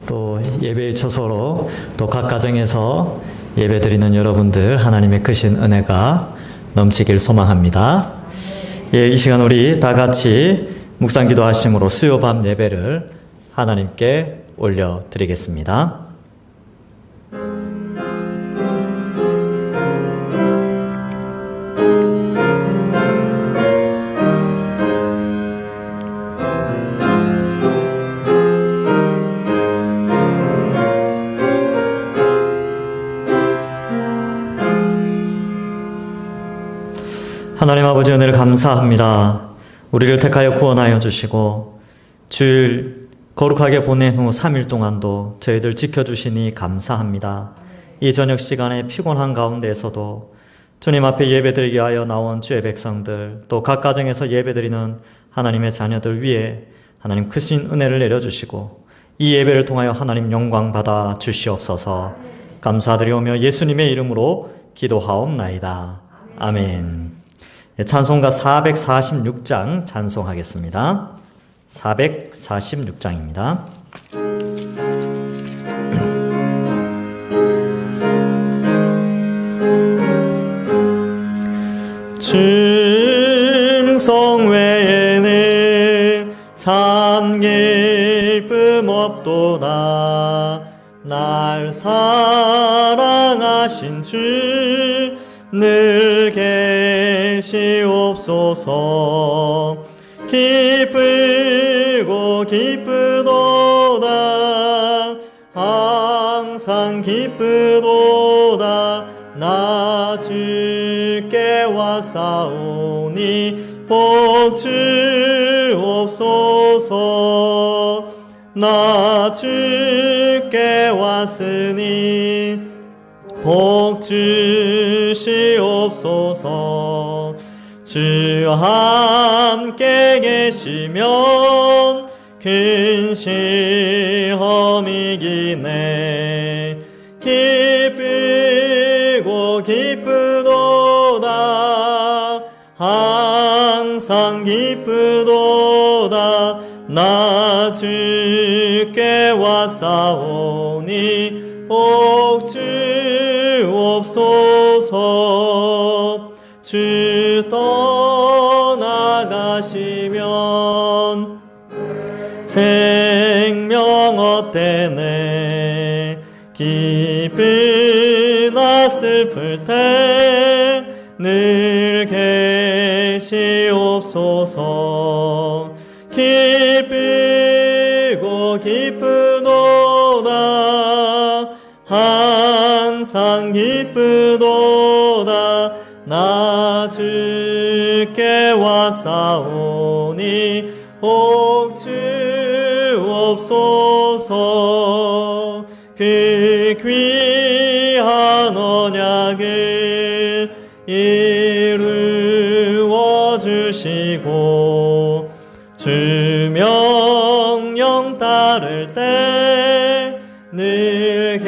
또 예배의 처소로 또 각 가정에서 예배드리는 여러분들 하나님의 크신 은혜가 넘치길 소망합니다. 예, 이 시간 우리 다 같이 묵상 기도하심으로 수요 밤 예배를 하나님께 올려드리겠습니다. 하나님 아버지 은혜를 감사합니다. 우리를 택하여 구원하여 주시고 주일 거룩하게 보낸 후 3일 동안도 저희들 지켜주시니 감사합니다. 이 저녁 시간에 피곤한 가운데에서도 주님 앞에 예배드리게 하여 나온 주의 백성들, 또 각 가정에서 예배드리는 하나님의 자녀들 위에 하나님 크신 은혜를 내려주시고 이 예배를 통하여 하나님 영광 받아 주시옵소서. 감사드리오며 예수님의 이름으로 기도하옵나이다. 아멘. 찬송가 446장 찬송하겠습니다. 446장입니다. 충성 외에는 참 기쁨 없도다. 날 사랑하신 주 늘 계시옵소서. 기쁘고 기쁘도다. 항상 기쁘도다. 나 주께 왔사오니 복 주옵소서. 나 주께 왔으니 복 주시옵소서. 주 함께 계시면 큰 시험이 기네. 기쁘고 기쁘도다. 항상 기쁘도다. 나 주께 왔사오니 복 주옵소서. 주 떠나가시면 생명 어때네. 기쁘나 슬플 때 늘 계시옵소서. 기쁘고 기쁘도다. 항상 기쁘도다. 나 주께 왔사오니 복 주옵소서. 그 귀한 언약을 이루어 주시고 주 명령 따를 때 늘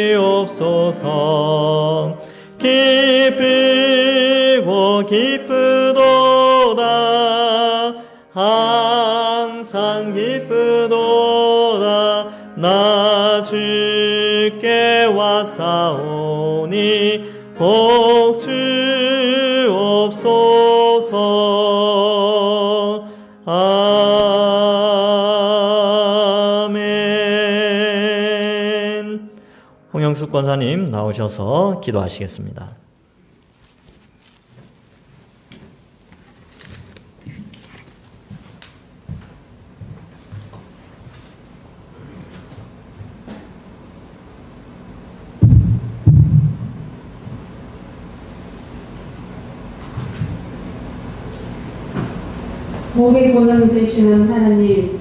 계시옵소서. 기쁘고 기쁘도다. 항상 기쁘도다. 나 주께 왔사오니 복 주옵소서. 아멘. 홍영숙 권사님 나오셔서 기도하시겠습니다. 복의 근원 되시는 하나님,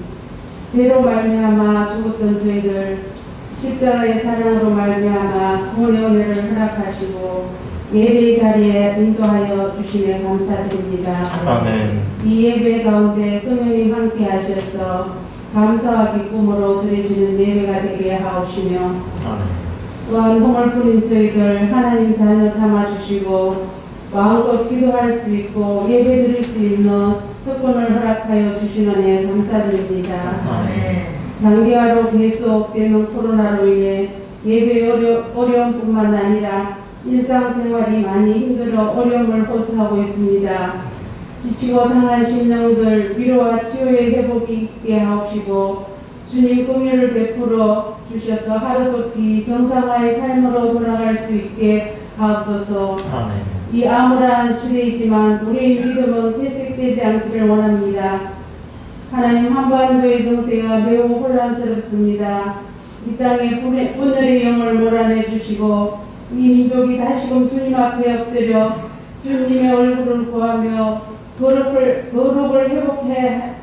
죄로 말미암아 죽었던 저희들 십자가의 사랑으로 말미암아 구원의 은혜를 허락하시고 예배 자리에 인도하여 주시며 감사드립니다. 아멘. 이 예배 가운데 성령님 함께 하셔서 감사와 기쁨으로 드려지는 예배가 되게 하옵시며 아멘. 또한 홍을 뿌린 저희들 하나님 자녀 삼아주시고 마음껏 기도할 수 있고 예배 드릴 수 있는 특권을 허락하여 주시는 애 감사드립니다. 아멘. 장기화로 계속되는 코로나로 인해 예배 어려움뿐만 아니라 일상생활이 많이 힘들어 어려움을 호소하고 있습니다. 지치고 상한 심령들 위로와 치유의 회복이 있게 하옵시고 주님 긍휼을 베풀어 주셔서 하루속히 정상화의 삶으로 돌아갈 수 있게 하옵소서. 아멘. 이 암울한 시대이지만 우리의 믿음은 퇴색되지 않기를 원합니다. 하나님, 한반도의 정세가 매우 혼란스럽습니다. 이 땅에 분열의 영을 몰아내 주시고 이 민족이 다시금 주님 앞에 엎드려 주님의 얼굴을 구하며 거룩을 회복해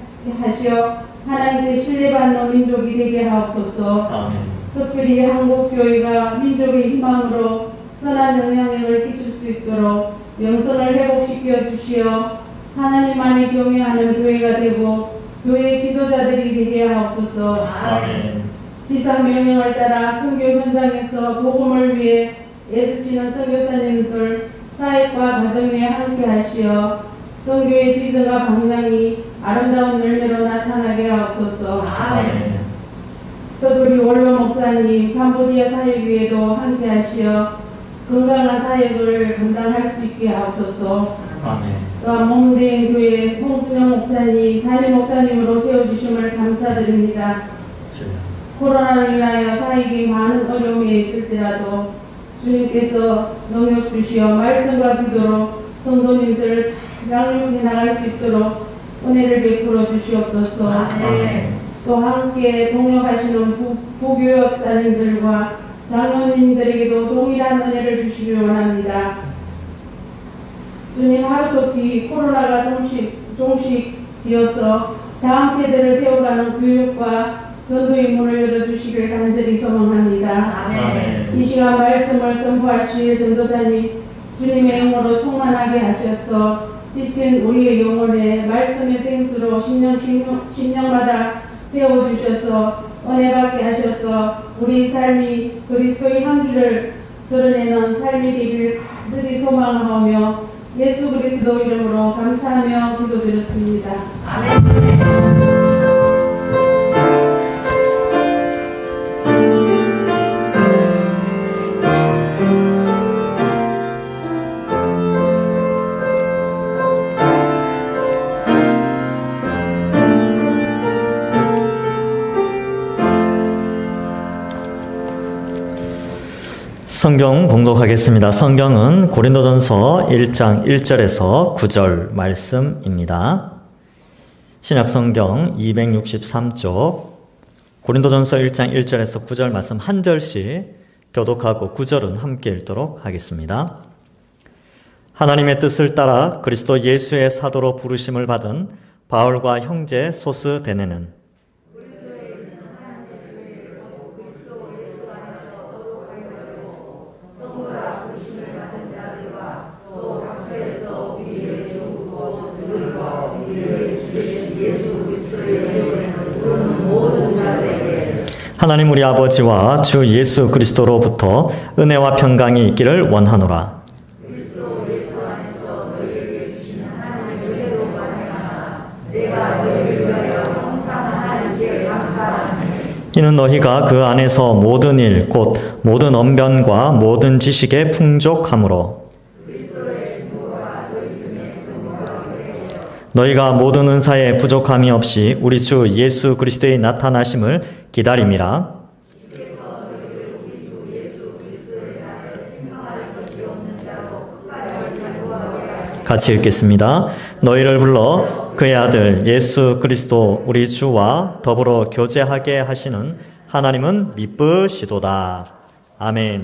하시어 하나님께 신뢰받는 민족이 되게 하옵소서. 아멘. 특별히 한국교회가 민족의 희망으로 선한 영향력을 끼칠 수 있도록 영성을 회복시켜 주시어 하나님만이 경외하는 교회가 되고 교회 지도자들이 되게 하옵소서. 아멘. 지상 명령을 따라 선교 현장에서 복음을 위해 애쓰시는 선교사님들 사역과 가정 위에 함께 하시어 선교의 비전과 방향이 아름다운 열매로 나타나게 하옵소서. 아멘. 특별히 원로 목사님 캄보디아 사역위에도 함께 하시어 건강한 사역을 감당할 수 있게 하옵소서. 아멘. 또한 몽대인 교회 홍순영 목사님 담임 목사님으로 세워주심을 감사드립니다. 코로나로 인하여 사역이 많은 어려움에 있을지라도 주님께서 능력 주시어 말씀과 기도로 성도님들을 잘 양육해 나갈 수 있도록 은혜를 베풀어 주시옵소서. 또 함께 동역하시는 부교역사님들과 장로님들에게도 동일한 은혜를 주시길 원합니다. 주님, 하루속히 코로나가 종식되어서 다음 세대를 세워가는 교육과 전도의 문을 열어주시길 간절히 소망합니다. 아멘. 이 시간 말씀을 선포하실 전도자님, 주님의 영으로 충만하게 하셔서 지친 우리의 영혼에 말씀의 생수로 심령마다 세워주셔서 은혜 받게 하셔서 우리 삶이 그리스도의 향기를 드러내는 삶이 되길 간절히 소망하며 예수 그리스도 이름으로 감사하며 기도드렸습니다. 아멘. 성경 봉독하겠습니다. 성경은 고린도전서 1장 1절에서 9절 말씀입니다. 신약성경 263쪽 고린도전서 1장 1절에서 9절 말씀 한 절씩 교독하고 9절은 함께 읽도록 하겠습니다. 하나님의 뜻을 따라 그리스도 예수의 사도로 부르심을 받은 바울과 형제 소스데네는 하나님 우리 아버지와 주 예수 그리스도로부터 은혜와 평강이 있기를 원하노라. 이는 너희가 그 안에서 모든 일 곧 모든 언변과 모든 지식에 풍족함으로 너희가 모든 은사에 부족함이 없이 우리 주 예수 그리스도의 나타나심을 기다림이라. 같이 읽겠습니다. 너희를 불러 그의 아들 예수 그리스도 우리 주와 더불어 교제하게 하시는 하나님은 미쁘시도다. 아멘.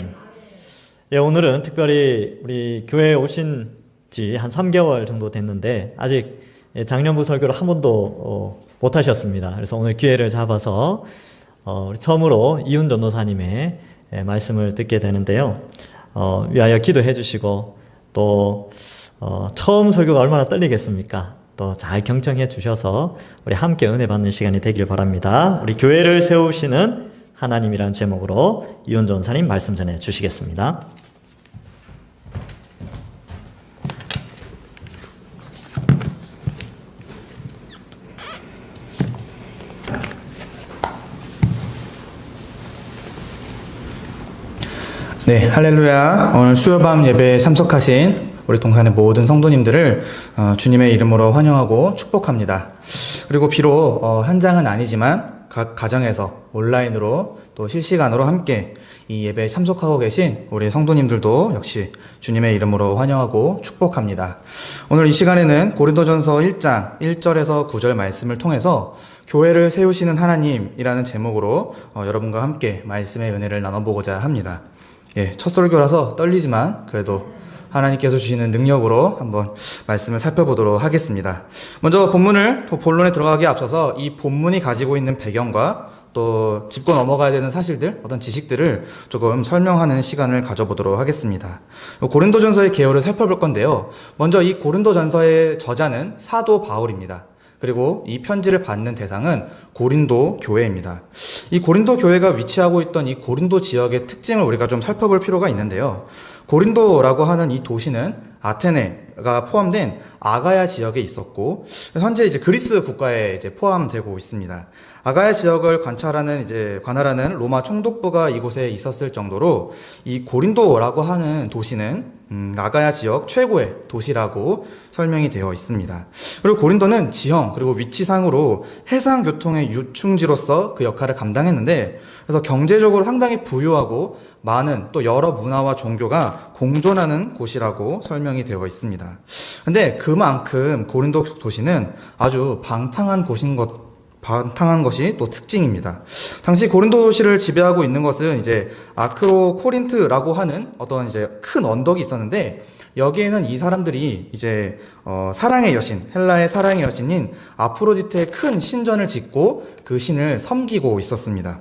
예, 오늘은 특별히 우리 교회에 오신 지 한 3개월 정도 됐는데 아직 작년부 설교를 한 번도 못 하셨습니다. 그래서 오늘 기회를 잡아서 우리 처음으로 이훈 전도사님의 말씀을 듣게 되는데요. 위하여 기도해 주시고 또 처음 설교가 얼마나 떨리겠습니까? 또 잘 경청해 주셔서 우리 함께 은혜 받는 시간이 되길 바랍니다. 우리 교회를 세우시는 하나님이란 제목으로 이훈 전도사님 말씀 전해 주시겠습니다. 네, 할렐루야. 오늘 수요밤 예배에 참석하신 우리 동산의 모든 성도님들을 주님의 이름으로 환영하고 축복합니다. 그리고 비록 현장은 아니지만 각 가정에서 온라인으로 또 실시간으로 함께 이 예배에 참석하고 계신 우리 성도님들도 역시 주님의 이름으로 환영하고 축복합니다. 오늘 이 시간에는 고린도전서 1장 1절에서 9절 말씀을 통해서 교회를 세우시는 하나님이라는 제목으로 여러분과 함께 말씀의 은혜를 나눠보고자 합니다. 예, 첫 설교라서 떨리지만 그래도 하나님께서 주시는 능력으로 한번 말씀을 살펴보도록 하겠습니다. 먼저 본론에 들어가기에 앞서서 이 본문이 가지고 있는 배경과 또 짚고 넘어가야 되는 사실들, 어떤 지식들을 조금 설명하는 시간을 가져보도록 하겠습니다. 고린도전서의 개요를 살펴볼 건데요. 먼저 이 고린도전서의 저자는 사도 바울입니다. 그리고 이 편지를 받는 대상은 고린도 교회입니다. 이 고린도 교회가 위치하고 있던 이 고린도 지역의 특징을 우리가 좀 살펴볼 필요가 있는데요. 고린도라고 하는 이 도시는 아테네가 포함된 아가야 지역에 있었고, 현재 이제 그리스 국가에 이제 포함되고 있습니다. 아가야 지역을 관할하는 로마 총독부가 이곳에 있었을 정도로 이 고린도라고 하는 도시는 아가야 지역 최고의 도시라고 설명이 되어 있습니다. 그리고 고린도는 지형 그리고 위치상으로 해상 교통의 유충지로서 그 역할을 감당했는데, 그래서 경제적으로 상당히 부유하고 많은 또 여러 문화와 종교가 공존하는 곳이라고 설명이 되어 있습니다. 근데 그만큼 고린도 도시는 아주 방탕한 것이 또 특징입니다. 당시 고린도 도시를 지배하고 있는 것은 이제 아크로코린트라고 하는 어떤 이제 큰 언덕이 있었는데, 여기에는 이 사람들이 이제 사랑의 여신, 헬라의 사랑의 여신인 아프로디테의 큰 신전을 짓고 그 신을 섬기고 있었습니다.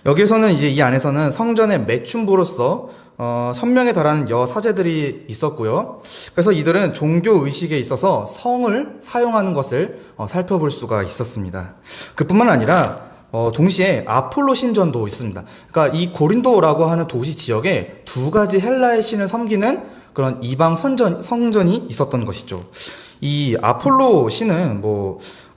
여기에서는 이제 이 안에서는 성전의 매춘부로서 1000명에 달하는 여사제들이 있었고요. 그래서 이들은 종교 의식에 있어서 성을 사용하는 것을 살펴볼 수가 있었습니다. 그뿐만 아니라 동시에 아폴로 신전도 있습니다. 그러니까 이 고린도라고 하는 도시 지역에 두 가지 헬라의 신을 섬기는 그런 이방 성전이 있었던 것이죠. 이 아폴로 신은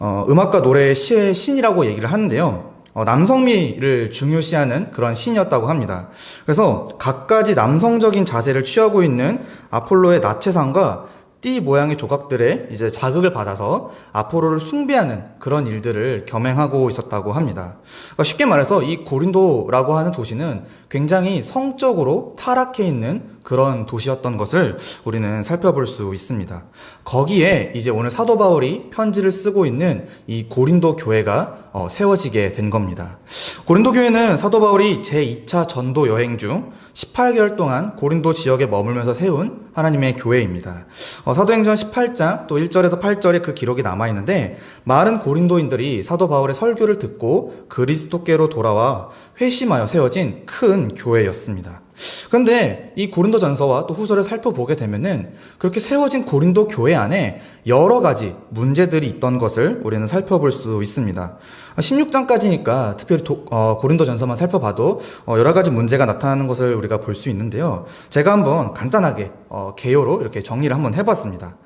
음악과 노래의 시의 신이라고 얘기를 하는데요. 남성미를 중요시하는 그런 신이었다고 합니다. 그래서 갖가지 남성적인 자세를 취하고 있는 아폴로의 나체상과 띠 모양의 조각들에 이제 자극을 받아서 아폴로를 숭배하는 그런 일들을 겸행하고 있었다고 합니다. 그러니까 쉽게 말해서 이 고린도라고 하는 도시는 굉장히 성적으로 타락해 있는 그런 도시였던 것을 우리는 살펴볼 수 있습니다. 거기에 이제 오늘 사도 바울이 편지를 쓰고 있는 이 고린도 교회가 세워지게 된 겁니다. 고린도 교회는 사도 바울이 제2차 전도 여행 중 18개월 동안 고린도 지역에 머물면서 세운 하나님의 교회입니다. 사도행전 18장 또 1절에서 8절에 그 기록이 남아있는데, 많은 고린도인들이 사도 바울의 설교를 듣고 그리스도께로 돌아와 회심하여 세워진 큰 교회였습니다. 그런데 이 고린도 전서와 또 후서를 살펴보게 되면은 그렇게 세워진 고린도 교회 안에 여러 가지 문제들이 있던 것을 우리는 살펴볼 수 있습니다. 16장까지니까 특별히 고린도 전서만 살펴봐도 여러 가지 문제가 나타나는 것을 우리가 볼 수 있는데요. 제가 한번 간단하게 개요로 이렇게 정리를 한번 해봤습니다.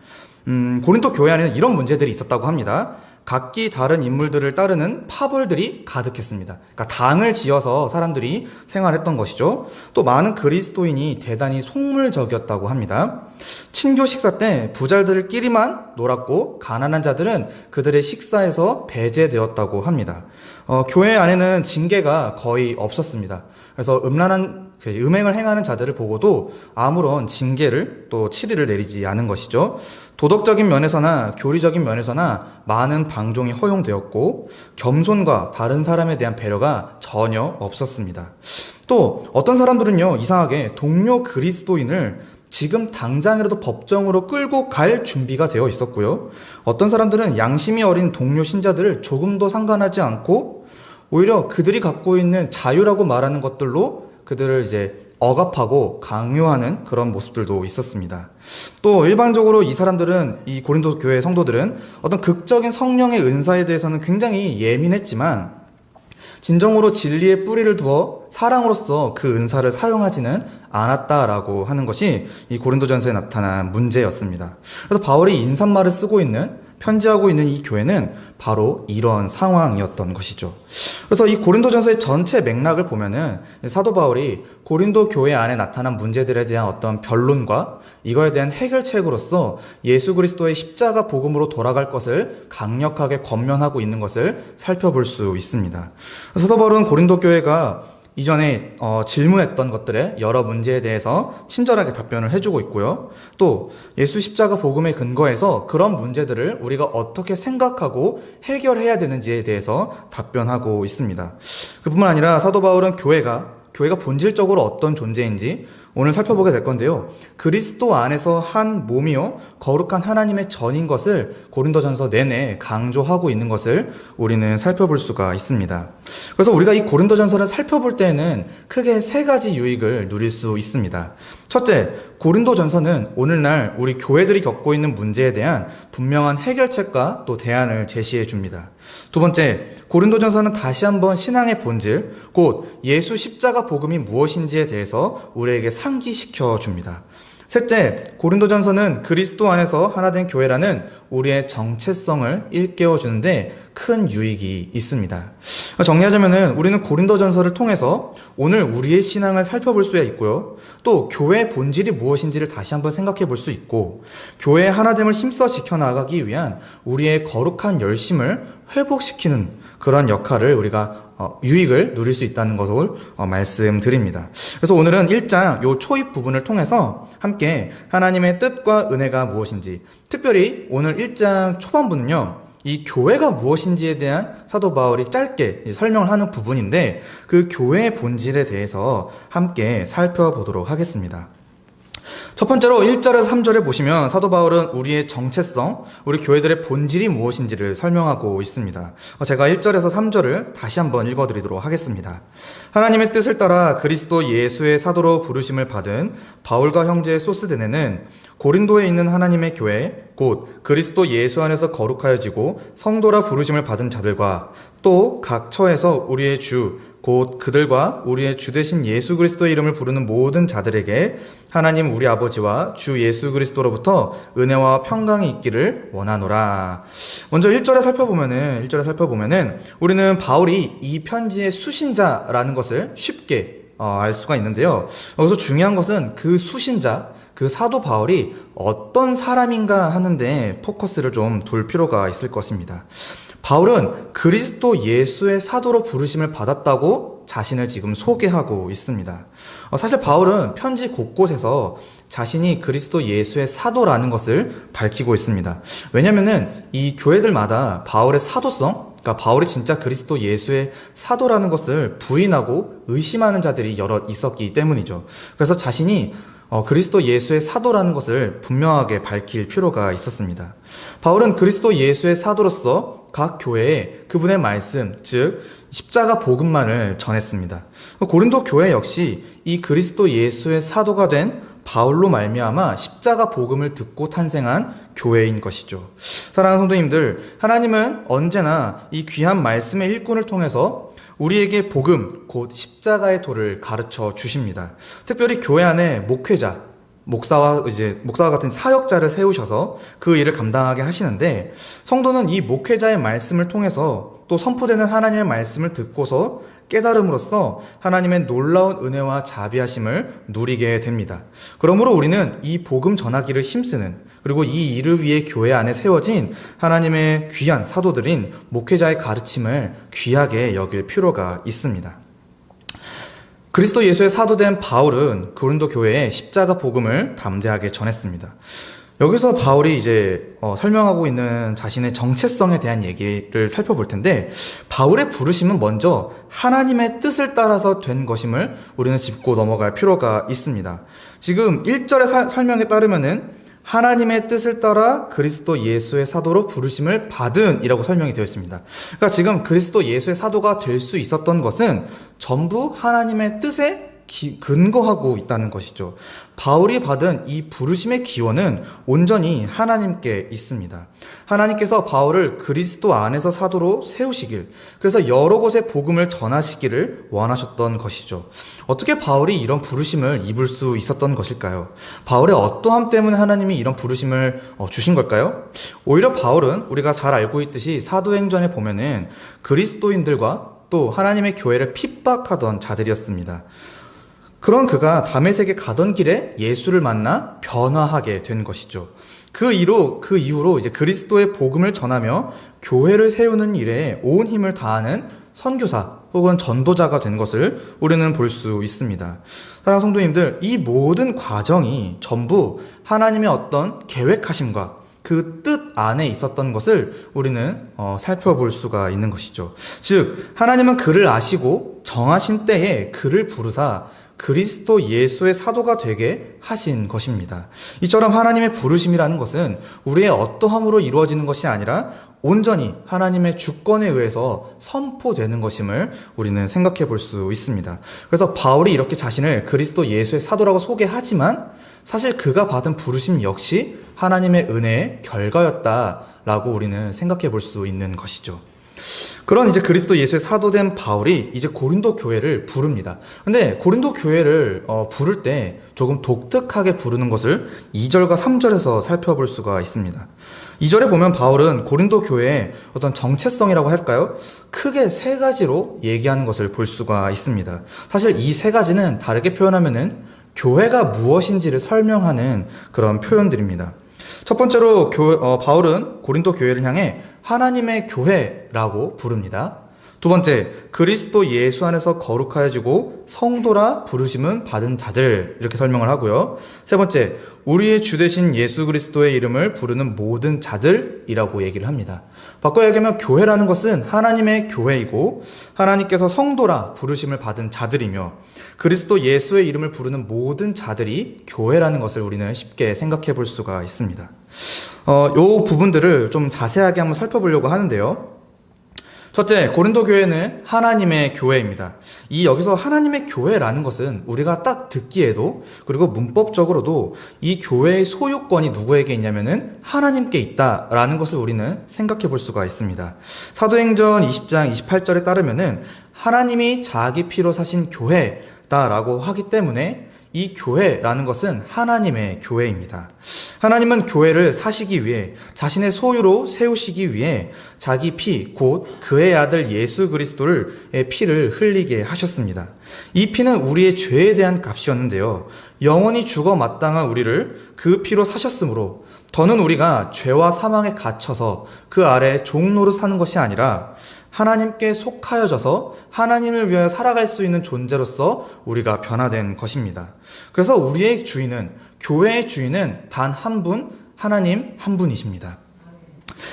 고린도 교회 안에는 이런 문제들이 있었다고 합니다. 각기 다른 인물들을 따르는 파벌들이 가득했습니다. 그러니까 당을 지어서 사람들이 생활했던 것이죠. 또 많은 그리스도인이 대단히 속물적이었다고 합니다. 친교 식사 때 부자들끼리만 놀았고 가난한 자들은 그들의 식사에서 배제되었다고 합니다. 교회 안에는 징계가 거의 없었습니다. 그래서 음행을 행하는 자들을 보고도 아무런 징계를 또 치리를 내리지 않은 것이죠. 도덕적인 면에서나 교리적인 면에서나 많은 방종이 허용되었고, 겸손과 다른 사람에 대한 배려가 전혀 없었습니다. 또 어떤 사람들은요, 이상하게 동료 그리스도인을 지금 당장이라도 법정으로 끌고 갈 준비가 되어 있었고요. 어떤 사람들은 양심이 어린 동료 신자들을 조금도 상관하지 않고 오히려 그들이 갖고 있는 자유라고 말하는 것들로 그들을 이제 억압하고 강요하는 그런 모습들도 있었습니다. 또 일반적으로 이 사람들은, 이 고린도 교회 성도들은 어떤 극적인 성령의 은사에 대해서는 굉장히 예민했지만 진정으로 진리의 뿌리를 두어 사랑으로서 그 은사를 사용하지는 않았다라고 하는 것이 이 고린도전서에 나타난 문제였습니다. 그래서 바울이 인사말을 쓰고 있는, 편지하고 있는 이 교회는 바로 이런 상황이었던 것이죠. 그래서 이 고린도전서의 전체 맥락을 보면은 사도 바울이 고린도 교회 안에 나타난 문제들에 대한 어떤 변론과 이거에 대한 해결책으로서 예수 그리스도의 십자가 복음으로 돌아갈 것을 강력하게 권면하고 있는 것을 살펴볼 수 있습니다. 사도 바울은 고린도 교회가 이전에 질문했던 것들의 여러 문제에 대해서 친절하게 답변을 해주고 있고요. 또 예수 십자가 복음의 근거에서 그런 문제들을 우리가 어떻게 생각하고 해결해야 되는지에 대해서 답변하고 있습니다. 그뿐만 아니라 사도 바울은 교회가 본질적으로 어떤 존재인지 오늘 살펴보게 될 건데요. 그리스도 안에서 한 몸이요 거룩한 하나님의 전인 것을 고린도전서 내내 강조하고 있는 것을 우리는 살펴볼 수가 있습니다. 그래서 우리가 이 고린도전서를 살펴볼 때에는 크게 세 가지 유익을 누릴 수 있습니다. 첫째, 고린도전서는 오늘날 우리 교회들이 겪고 있는 문제에 대한 분명한 해결책과 또 대안을 제시해 줍니다. 두 번째, 고린도전서는 다시 한번 신앙의 본질, 곧 예수 십자가 복음이 무엇인지에 대해서 우리에게 상기시켜 줍니다. 셋째, 고린도전서는 그리스도 안에서 하나된 교회라는 우리의 정체성을 일깨워 주는데 큰 유익이 있습니다. 정리하자면은 우리는 고린도전서를 통해서 오늘 우리의 신앙을 살펴볼 수 있고요. 또 교회의 본질이 무엇인지를 다시 한번 생각해 볼 수 있고, 교회의 하나됨을 힘써 지켜나가기 위한 우리의 거룩한 열심을 회복시키는 그런 역할을 우리가 유익을 누릴 수 있다는 것을 말씀드립니다. 그래서 오늘은 1장 요 초입 부분을 통해서 함께 하나님의 뜻과 은혜가 무엇인지, 특별히 오늘 1장 초반부는요, 이 교회가 무엇인지에 대한 사도 바울이 짧게 설명을 하는 부분인데 그 교회의 본질에 대해서 함께 살펴보도록 하겠습니다. 첫 번째로 1절에서 3절에 보시면 사도 바울은 우리의 정체성, 우리 교회들의 본질이 무엇인지를 설명하고 있습니다. 제가 1절에서 3절을 다시 한번 읽어드리도록 하겠습니다. 하나님의 뜻을 따라 그리스도 예수의 사도로 부르심을 받은 바울과 형제 소스데네는 고린도에 있는 하나님의 교회, 곧 그리스도 예수 안에서 거룩하여지고 성도라 부르심을 받은 자들과 또 각 처에서 우리의 주, 곧 그들과 우리의 주 되신 예수 그리스도의 이름을 부르는 모든 자들에게 하나님 우리 아버지와 주 예수 그리스도로부터 은혜와 평강이 있기를 원하노라. 먼저 1절에 살펴보면은 우리는 바울이 이 편지의 수신자라는 것을 쉽게 알 수가 있는데요. 여기서 중요한 것은 그 수신자, 그 사도 바울이 어떤 사람인가 하는데 포커스를 좀 둘 필요가 있을 것입니다. 바울은 그리스도 예수의 사도로 부르심을 받았다고 자신을 지금 소개하고 있습니다. 사실 바울은 편지 곳곳에서 자신이 그리스도 예수의 사도라는 것을 밝히고 있습니다. 왜냐면은 이 교회들마다 바울의 사도성, 그러니까 바울이 진짜 그리스도 예수의 사도라는 것을 부인하고 의심하는 자들이 여럿 있었기 때문이죠. 그래서 자신이 그리스도 예수의 사도라는 것을 분명하게 밝힐 필요가 있었습니다. 바울은 그리스도 예수의 사도로서 각 교회에 그분의 말씀, 즉 십자가 복음만을 전했습니다. 고린도 교회 역시 이 그리스도 예수의 사도가 된 바울로 말미암아 십자가 복음을 듣고 탄생한 교회인 것이죠. 사랑하는 성도님들, 하나님은 언제나 이 귀한 말씀의 일꾼을 통해서 우리에게 복음, 곧 십자가의 도를 가르쳐 주십니다. 특별히 교회 안에 목사와 같은 사역자를 세우셔서 그 일을 감당하게 하시는데, 성도는 이 목회자의 말씀을 통해서 또 선포되는 하나님의 말씀을 듣고서 깨달음으로써 하나님의 놀라운 은혜와 자비하심을 누리게 됩니다. 그러므로 우리는 이 복음 전하기를 힘쓰는, 그리고 이 일을 위해 교회 안에 세워진 하나님의 귀한 사도들인 목회자의 가르침을 귀하게 여길 필요가 있습니다. 그리스도 예수의 사도된 바울은 고린도 교회에 십자가 복음을 담대하게 전했습니다. 여기서 바울이 이제 설명하고 있는 자신의 정체성에 대한 얘기를 살펴볼 텐데, 바울의 부르심은 먼저 하나님의 뜻을 따라서 된 것임을 우리는 짚고 넘어갈 필요가 있습니다. 지금 1절의 설명에 따르면은 하나님의 뜻을 따라 그리스도 예수의 사도로 부르심을 받은 이라고 설명이 되어 있습니다. 그러니까 지금 그리스도 예수의 사도가 될 수 있었던 것은 전부 하나님의 뜻에 근거하고 있다는 것이죠. 바울이 받은 이 부르심의 기원은 온전히 하나님께 있습니다. 하나님께서 바울을 그리스도 안에서 사도로 세우시길, 그래서 여러 곳에 복음을 전하시기를 원하셨던 것이죠. 어떻게 바울이 이런 부르심을 입을 수 있었던 것일까요? 바울의 어떠함 때문에 하나님이 이런 부르심을 주신 걸까요? 오히려 바울은 우리가 잘 알고 있듯이 사도행전에 보면은 그리스도인들과 또 하나님의 교회를 핍박하던 자들이었습니다. 그런 그가 다메섹에 가던 길에 예수를 만나 변화하게 된 것이죠. 그 이후로 이제 그리스도의 복음을 전하며 교회를 세우는 일에 온 힘을 다하는 선교사 혹은 전도자가 된 것을 우리는 볼 수 있습니다. 사랑하는 성도님들, 이 모든 과정이 전부 하나님의 어떤 계획하심과 그 뜻 안에 있었던 것을 우리는 살펴볼 수가 있는 것이죠. 즉, 하나님은 그를 아시고 정하신 때에 그를 부르사 그리스도 예수의 사도가 되게 하신 것입니다. 이처럼 하나님의 부르심이라는 것은 우리의 어떠함으로 이루어지는 것이 아니라 온전히 하나님의 주권에 의해서 선포되는 것임을 우리는 생각해 볼 수 있습니다. 그래서 바울이 이렇게 자신을 그리스도 예수의 사도라고 소개하지만 사실 그가 받은 부르심 역시 하나님의 은혜의 결과였다라고 우리는 생각해 볼 수 있는 것이죠. 그런 이제 그리스도 예수의 사도된 바울이 이제 고린도 교회를 부릅니다. 근데 고린도 교회를 부를 때 조금 독특하게 부르는 것을 2절과 3절에서 살펴볼 수가 있습니다. 2절에 보면 바울은 고린도 교회의 어떤 정체성이라고 할까요? 크게 세 가지로 얘기하는 것을 볼 수가 있습니다. 사실 이 세 가지는 다르게 표현하면은 교회가 무엇인지를 설명하는 그런 표현들입니다. 첫 번째로 바울은 고린도 교회를 향해 하나님의 교회라고 부릅니다. 두 번째, 그리스도 예수 안에서 거룩하여지고 성도라 부르심은 받은 자들, 이렇게 설명을 하고요. 세 번째, 우리의 주 되신 예수 그리스도의 이름을 부르는 모든 자들이라고 얘기를 합니다. 바꿔 얘기하면 교회라는 것은 하나님의 교회이고 하나님께서 성도라 부르심을 받은 자들이며 그리스도 예수의 이름을 부르는 모든 자들이 교회라는 것을 우리는 쉽게 생각해 볼 수가 있습니다. 요 부분들을 좀 자세하게 한번 살펴보려고 하는데요. 첫째, 고린도 교회는 하나님의 교회입니다. 여기서 하나님의 교회라는 것은 우리가 딱 듣기에도 그리고 문법적으로도 이 교회의 소유권이 누구에게 있냐면은 하나님께 있다라는 것을 우리는 생각해 볼 수가 있습니다. 사도행전 20장 28절에 따르면은 하나님이 자기 피로 사신 교회다라고 하기 때문에 이 교회라는 것은 하나님의 교회입니다. 하나님은 교회를 사시기 위해 자신의 소유로 세우시기 위해 자기 피, 곧 그의 아들 예수 그리스도의 피를 흘리게 하셨습니다. 이 피는 우리의 죄에 대한 값이었는데요. 영원히 죽어 마땅한 우리를 그 피로 사셨으므로 더는 우리가 죄와 사망에 갇혀서 그 아래 종노릇 사는 것이 아니라 하나님께 속하여져서 하나님을 위하여 살아갈 수 있는 존재로서 우리가 변화된 것입니다. 그래서 우리의 주인은, 교회의 주인은 단 한 분, 하나님 한 분이십니다.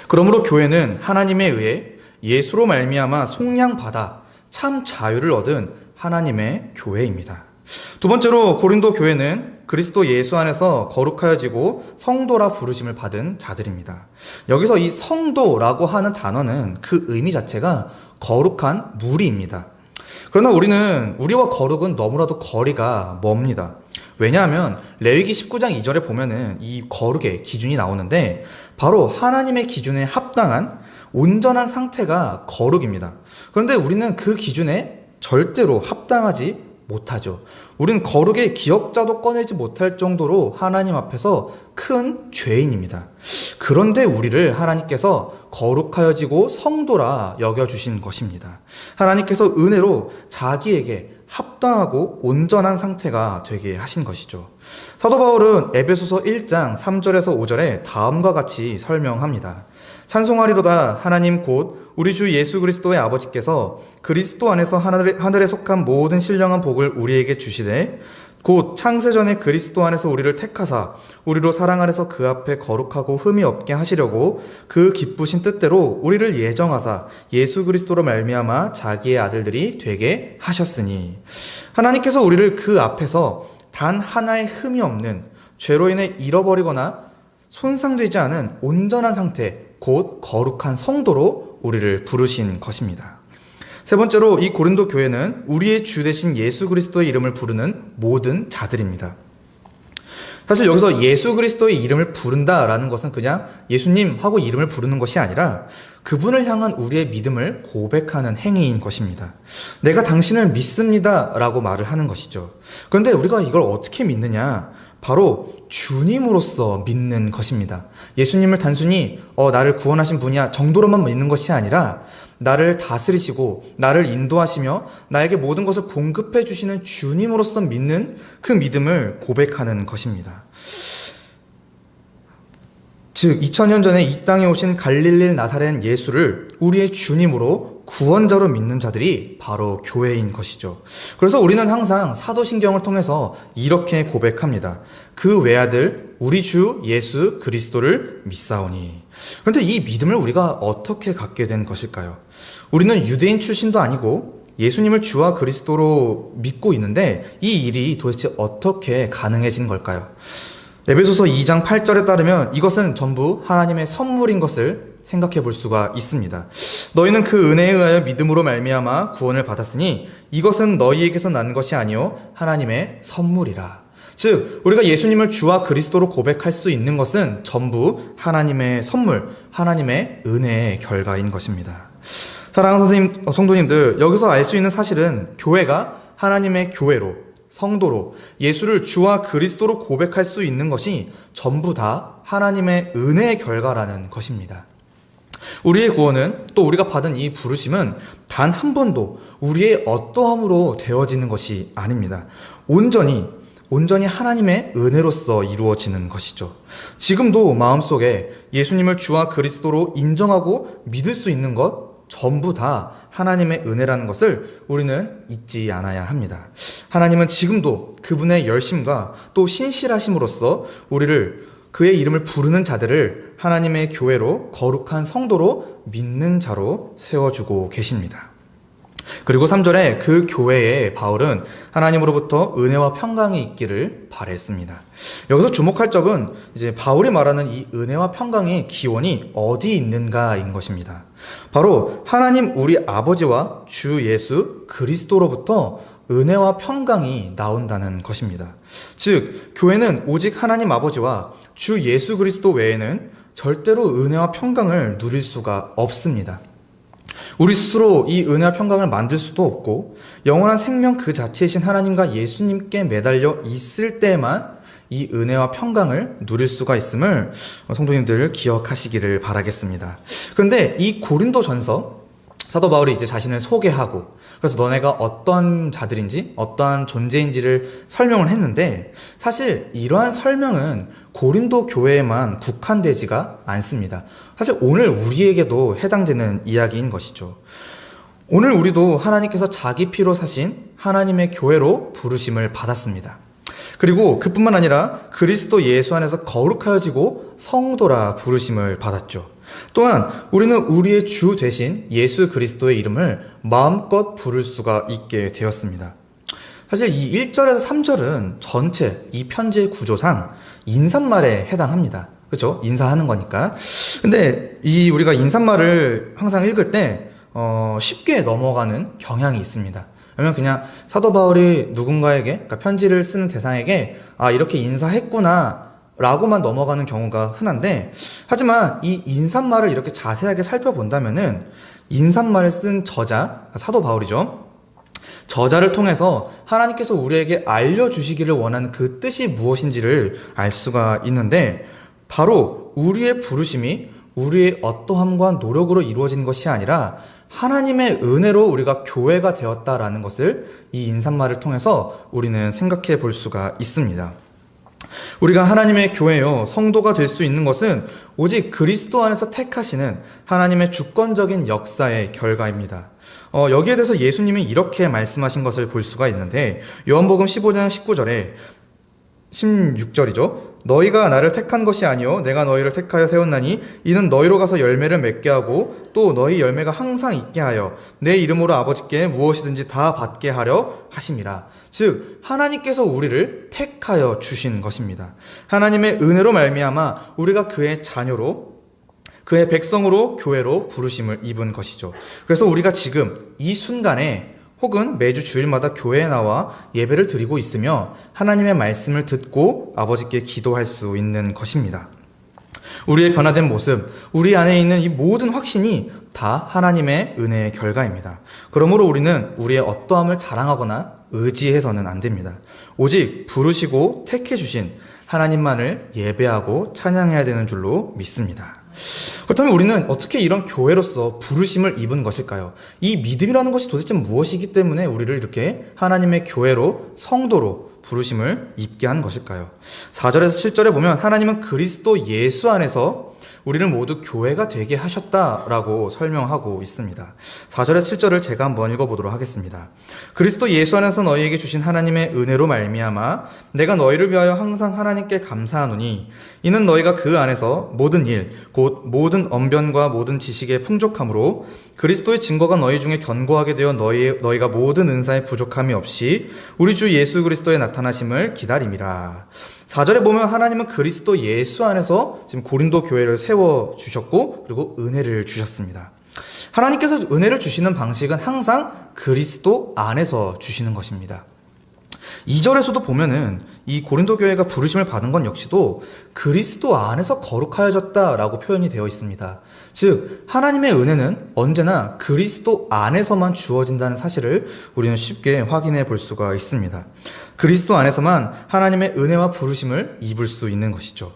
그러므로 교회는 하나님에 의해 예수로 말미암아 속량받아 참 자유를 얻은 하나님의 교회입니다. 두 번째로 고린도 교회는 그리스도 예수 안에서 거룩하여지고 성도라 부르심을 받은 자들입니다. 여기서 이 성도라고 하는 단어는 그 의미 자체가 거룩한 무리입니다. 그러나 우리와 거룩은 너무나도 거리가 멉니다. 왜냐하면 레위기 19장 2절에 보면은 이 거룩의 기준이 나오는데 바로 하나님의 기준에 합당한 온전한 상태가 거룩입니다. 그런데 우리는 그 기준에 절대로 합당하지 못하죠. 우린 거룩의 기억자도 꺼내지 못할 정도로 하나님 앞에서 큰 죄인입니다. 그런데 우리를 하나님께서 거룩하여지고 성도라 여겨주신 것입니다. 하나님께서 은혜로 자기에게 합당하고 온전한 상태가 되게 하신 것이죠. 사도 바울은 에베소서 1장 3절에서 5절에 다음과 같이 설명합니다. 찬송하리로다 하나님 곧 우리 주 예수 그리스도의 아버지께서 그리스도 안에서 하늘에 속한 모든 신령한 복을 우리에게 주시되 곧 창세전에 그리스도 안에서 우리를 택하사 우리로 사랑 안에서 그 앞에 거룩하고 흠이 없게 하시려고 그 기쁘신 뜻대로 우리를 예정하사 예수 그리스도로 말미암아 자기의 아들들이 되게 하셨으니 하나님께서 우리를 그 앞에서 단 하나의 흠이 없는 죄로 인해 잃어버리거나 손상되지 않은 온전한 상태 곧 거룩한 성도로 우리를 부르신 것입니다. 세 번째로 이 고린도 교회는 우리의 주 되신 예수 그리스도의 이름을 부르는 모든 자들입니다. 사실 여기서 예수 그리스도의 이름을 부른다라는 것은 그냥 예수님 하고 이름을 부르는 것이 아니라 그분을 향한 우리의 믿음을 고백하는 행위인 것입니다. 내가 당신을 믿습니다 라고 말을 하는 것이죠. 그런데 우리가 이걸 어떻게 믿느냐? 바로 주님으로서 믿는 것입니다. 예수님을 단순히 나를 구원하신 분이야 정도로만 믿는 것이 아니라 나를 다스리시고 나를 인도하시며 나에게 모든 것을 공급해 주시는 주님으로서 믿는 그 믿음을 고백하는 것입니다. 즉 2000년 전에 이 땅에 오신 갈릴리 나사렛 예수를 우리의 주님으로 구원자로 믿는 자들이 바로 교회인 것이죠. 그래서 우리는 항상 사도신경을 통해서 이렇게 고백합니다. 그 외아들 우리 주 예수 그리스도를 믿사오니. 그런데 이 믿음을 우리가 어떻게 갖게 된 것일까요? 우리는 유대인 출신도 아니고 예수님을 주와 그리스도로 믿고 있는데 이 일이 도대체 어떻게 가능해진 걸까요? 에베소서 2장 8절에 따르면 이것은 전부 하나님의 선물인 것을 생각해 볼 수가 있습니다. 너희는 그 은혜에 의하여 믿음으로 말미암아 구원을 받았으니 이것은 너희에게서 난 것이 아니요 하나님의 선물이라. 즉 우리가 예수님을 주와 그리스도로 고백할 수 있는 것은 전부 하나님의 선물, 하나님의 은혜의 결과인 것입니다. 사랑하는 성도님들, 여기서 알 수 있는 사실은 교회가 하나님의 교회로, 성도로 예수를 주와 그리스도로 고백할 수 있는 것이 전부 다 하나님의 은혜의 결과라는 것입니다. 우리의 구원은, 또 우리가 받은 이 부르심은 단 한 번도 우리의 어떠함으로 되어지는 것이 아닙니다. 온전히 하나님의 은혜로서 이루어지는 것이죠. 지금도 마음속에 예수님을 주와 그리스도로 인정하고 믿을 수 있는 것 전부 다 하나님의 은혜라는 것을 우리는 잊지 않아야 합니다. 하나님은 지금도 그분의 열심과 또 신실하심으로써 우리를, 그의 이름을 부르는 자들을 하나님의 교회로, 거룩한 성도로 믿는 자로 세워주고 계십니다. 그리고 3절에 그 교회에 바울은 하나님으로부터 은혜와 평강이 있기를 바랬습니다. 여기서 주목할 점은 이제 바울이 말하는 이 은혜와 평강의 기원이 어디 있는가인 것입니다. 바로 하나님 우리 아버지와 주 예수 그리스도로부터 은혜와 평강이 나온다는 것입니다. 즉 교회는 오직 하나님 아버지와 주 예수 그리스도 외에는 절대로 은혜와 평강을 누릴 수가 없습니다. 우리 스스로 이 은혜와 평강을 만들 수도 없고 영원한 생명 그 자체이신 하나님과 예수님께 매달려 있을 때만 이 은혜와 평강을 누릴 수가 있음을 성도님들 기억하시기를 바라겠습니다. 그런데 이 고린도전서 사도 바울이 이제 자신을 소개하고 그래서 너네가 어떤 자들인지 어떠한 존재인지를 설명을 했는데 사실 이러한 설명은 고린도 교회에만 국한되지가 않습니다. 사실 오늘 우리에게도 해당되는 이야기인 것이죠. 오늘 우리도 하나님께서 자기 피로 사신 하나님의 교회로 부르심을 받았습니다. 그리고 그뿐만 아니라 그리스도 예수 안에서 거룩하여지고 성도라 부르심을 받았죠. 또한 우리는 우리의 주 되신 예수 그리스도의 이름을 마음껏 부를 수가 있게 되었습니다. 사실 이 1절에서 3절은 전체 이 편지의 구조상 인사말에 해당합니다. 그렇죠? 인사하는 거니까. 근데 이 우리가 인사말을 항상 읽을 때 쉽게 넘어가는 경향이 있습니다. 왜냐면 그냥 사도 바울이 누군가에게, 그러니까 편지를 쓰는 대상에게 이렇게 인사했구나 라고만 넘어가는 경우가 흔한데, 하지만 이 인사말을 이렇게 자세하게 살펴본다면은 인사말을 쓴 저자, 사도 바울이죠. 저자를 통해서 하나님께서 우리에게 알려주시기를 원하는 그 뜻이 무엇인지를 알 수가 있는데, 바로 우리의 부르심이 우리의 어떠함과 노력으로 이루어진 것이 아니라 하나님의 은혜로 우리가 교회가 되었다라는 것을 이 인사말을 통해서 우리는 생각해 볼 수가 있습니다. 우리가 하나님의 교회요, 성도가 될 수 있는 것은 오직 그리스도 안에서 택하시는 하나님의 주권적인 역사의 결과입니다. 여기에 대해서 예수님이 이렇게 말씀하신 것을 볼 수가 있는데, 요한복음 15장 19절에 16절이죠. 너희가 나를 택한 것이 아니요 내가 너희를 택하여 세웠나니 이는 너희로 가서 열매를 맺게 하고 또 너희 열매가 항상 있게 하여 내 이름으로 아버지께 무엇이든지 다 받게 하려 하심이라. 즉 하나님께서 우리를 택하여 주신 것입니다. 하나님의 은혜로 말미암아 우리가 그의 자녀로, 그의 백성으로 교회로 부르심을 입은 것이죠. 그래서 우리가 지금 이 순간에 혹은 매주 주일마다 교회에 나와 예배를 드리고 있으며 하나님의 말씀을 듣고 아버지께 기도할 수 있는 것입니다. 우리의 변화된 모습, 우리 안에 있는 이 모든 확신이 다 하나님의 은혜의 결과입니다. 그러므로 우리는 우리의 어떠함을 자랑하거나 의지해서는 안 됩니다. 오직 부르시고 택해 주신 하나님만을 예배하고 찬양해야 되는 줄로 믿습니다. 그렇다면 우리는 어떻게 이런 교회로서 부르심을 입은 것일까요? 이 믿음이라는 것이 도대체 무엇이기 때문에 우리를 이렇게 하나님의 교회로, 성도로 부르심을 입게 한 것일까요? 4절에서 7절에 보면 하나님은 그리스도 예수 안에서 우리를 모두 교회가 되게 하셨다라고 설명하고 있습니다. 4절에서 7절을 제가 한번 읽어보도록 하겠습니다. 그리스도 예수 안에서 너희에게 주신 하나님의 은혜로 말미암아 내가 너희를 위하여 항상 하나님께 감사하노니 이는 너희가 그 안에서 모든 일 곧 모든 언변과 모든 지식에 풍족함으로 그리스도의 증거가 너희 중에 견고하게 되어 너희가 모든 은사에 부족함이 없이 우리 주 예수 그리스도의 나타나심을 기다림이라. 4절에 보면 하나님은 그리스도 예수 안에서 지금 고린도 교회를 세워주셨고 그리고 은혜를 주셨습니다. 하나님께서 은혜를 주시는 방식은 항상 그리스도 안에서 주시는 것입니다. 2절에서도 보면은 이 고린도 교회가 부르심을 받은 건 역시도 그리스도 안에서 거룩하여졌다라고 표현이 되어 있습니다. 즉 하나님의 은혜는 언제나 그리스도 안에서만 주어진다는 사실을 우리는 쉽게 확인해 볼 수가 있습니다. 그리스도 안에서만 하나님의 은혜와 부르심을 입을 수 있는 것이죠.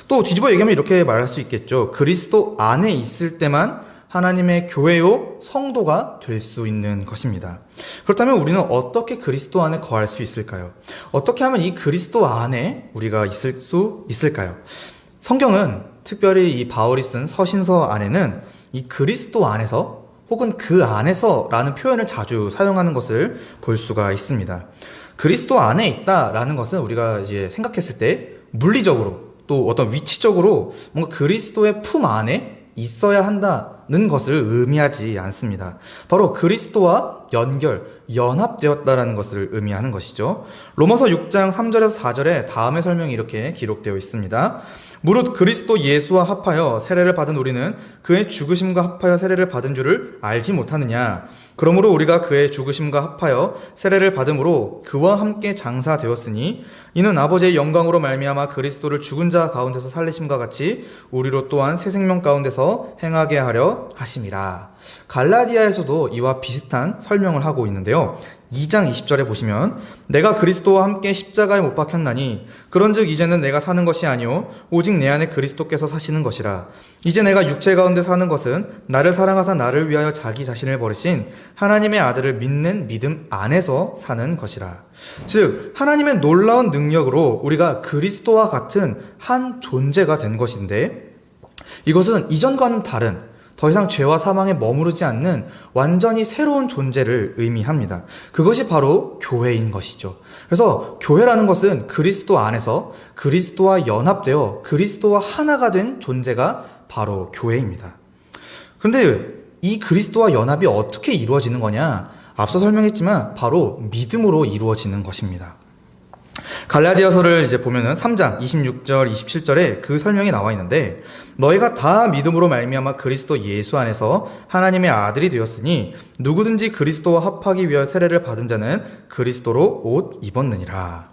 또 뒤집어 얘기하면 이렇게 말할 수 있겠죠. 그리스도 안에 있을 때만 하나님의 교회요 성도가 될 수 있는 것입니다. 그렇다면 우리는 어떻게 그리스도 안에 거할 수 있을까요? 어떻게 하면 이 그리스도 안에 우리가 있을 수 있을까요? 성경은 특별히 이 바울이 쓴 서신서 안에는 이 그리스도 안에서 혹은 그 안에서라는 표현을 자주 사용하는 것을 볼 수가 있습니다. 그리스도 안에 있다라는 것은 우리가 이제 생각했을 때 물리적으로 또 어떤 위치적으로 뭔가 그리스도의 품 안에 있어야 한다는 것을 의미하지 않습니다. 바로 그리스도와 연합되었다라는 것을 의미하는 것이죠. 로마서 6장 3절에서 4절에 다음의 설명이 이렇게 기록되어 있습니다. 무릇 그리스도 예수와 합하여 세례를 받은 우리는 그의 죽으심과 합하여 세례를 받은 줄을 알지 못하느냐. 그러므로 우리가 그의 죽으심과 합하여 세례를 받음으로 그와 함께 장사되었으니 이는 아버지의 영광으로 말미암아 그리스도를 죽은 자 가운데서 살리심과 같이 우리로 또한 새 생명 가운데서 행하게 하려 하심이라. 갈라디아에서도 이와 비슷한 설명을 하고 있는데요. 2장 20절에 보시면 내가 그리스도와 함께 십자가에 못 박혔나니 그런즉 이제는 내가 사는 것이 아니요 오직 내 안에 그리스도께서 사시는 것이라. 이제 내가 육체 가운데 사는 것은 나를 사랑하사 나를 위하여 자기 자신을 버리신 하나님의 아들을 믿는 믿음 안에서 사는 것이라. 즉 하나님의 놀라운 능력으로 우리가 그리스도와 같은 한 존재가 된 것인데 이것은 이전과는 다른 더 이상 죄와 사망에 머무르지 않는 완전히 새로운 존재를 의미합니다. 그것이 바로 교회인 것이죠. 그래서 교회라는 것은 그리스도 안에서 그리스도와 연합되어 그리스도와 하나가 된 존재가 바로 교회입니다. 그런데 이 그리스도와 연합이 어떻게 이루어지는 거냐? 앞서 설명했지만 바로 믿음으로 이루어지는 것입니다. 갈라디아서를 이제 보면은 3장 26절 27절에 그 설명이 나와 있는데 너희가 다 믿음으로 말미암아 그리스도 예수 안에서 하나님의 아들이 되었으니 누구든지 그리스도와 합하기 위하여 세례를 받은 자는 그리스도로 옷 입었느니라.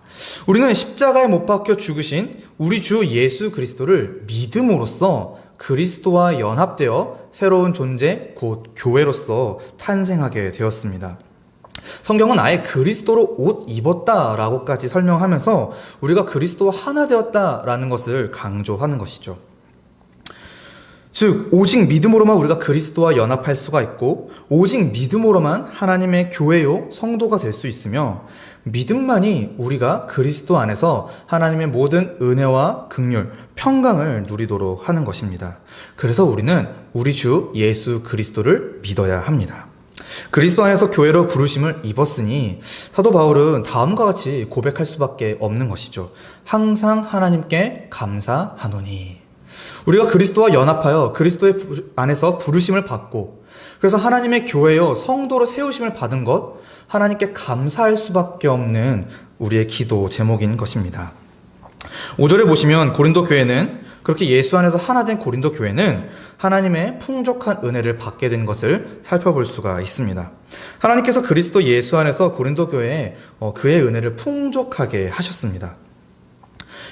우리는 십자가에 못 박혀 죽으신 우리 주 예수 그리스도를 믿음으로써 그리스도와 연합되어 새로운 존재 곧 교회로서 탄생하게 되었습니다. 성경은 아예 그리스도로 옷 입었다라고까지 설명하면서 우리가 그리스도와 하나 되었다라는 것을 강조하는 것이죠. 즉 오직 믿음으로만 우리가 그리스도와 연합할 수가 있고 오직 믿음으로만 하나님의 교회요 성도가 될 수 있으며 믿음만이 우리가 그리스도 안에서 하나님의 모든 은혜와 긍휼, 평강을 누리도록 하는 것입니다. 그래서 우리는 우리 주 예수 그리스도를 믿어야 합니다. 그리스도 안에서 교회로 부르심을 입었으니 사도 바울은 다음과 같이 고백할 수밖에 없는 것이죠. 항상 하나님께 감사하노니. 우리가 그리스도와 연합하여 그리스도의 안에서 부르심을 받고 그래서 하나님의 교회요 성도로 세우심을 받은 것 하나님께 감사할 수밖에 없는 우리의 기도 제목인 것입니다. 5절에 보시면 고린도 교회는 그렇게 예수 안에서 하나 된 고린도 교회는 하나님의 풍족한 은혜를 받게 된 것을 살펴볼 수가 있습니다. 하나님께서 그리스도 예수 안에서 고린도 교회에 그의 은혜를 풍족하게 하셨습니다.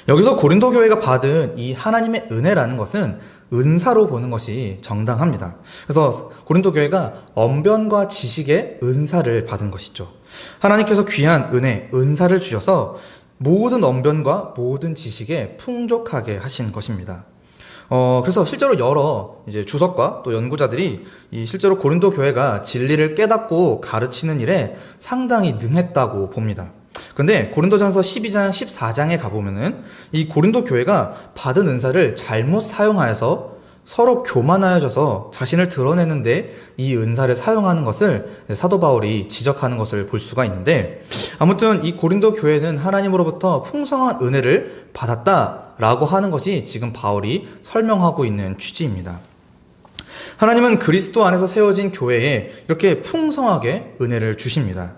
여기서 고린도 교회가 받은 이 하나님의 은혜라는 것은 은사로 보는 것이 정당합니다. 그래서 고린도 교회가 언변과 지식의 은사를 받은 것이죠. 하나님께서 귀한 은혜, 은사를 주셔서 모든 언변과 모든 지식에 풍족하게 하신 것입니다. 그래서 실제로 여러 이제 주석과 또 연구자들이 이 실제로 고린도 교회가 진리를 깨닫고 가르치는 일에 상당히 능했다고 봅니다. 근데 고린도전서 12장, 14장에 가보면은 이 고린도 교회가 받은 은사를 잘못 사용하여서 서로 교만하여져서 자신을 드러내는데 이 은사를 사용하는 것을 사도 바울이 지적하는 것을 볼 수가 있는데, 아무튼 이 고린도 교회는 하나님으로부터 풍성한 은혜를 받았다라고 하는 것이 지금 바울이 설명하고 있는 취지입니다. 하나님은 그리스도 안에서 세워진 교회에 이렇게 풍성하게 은혜를 주십니다.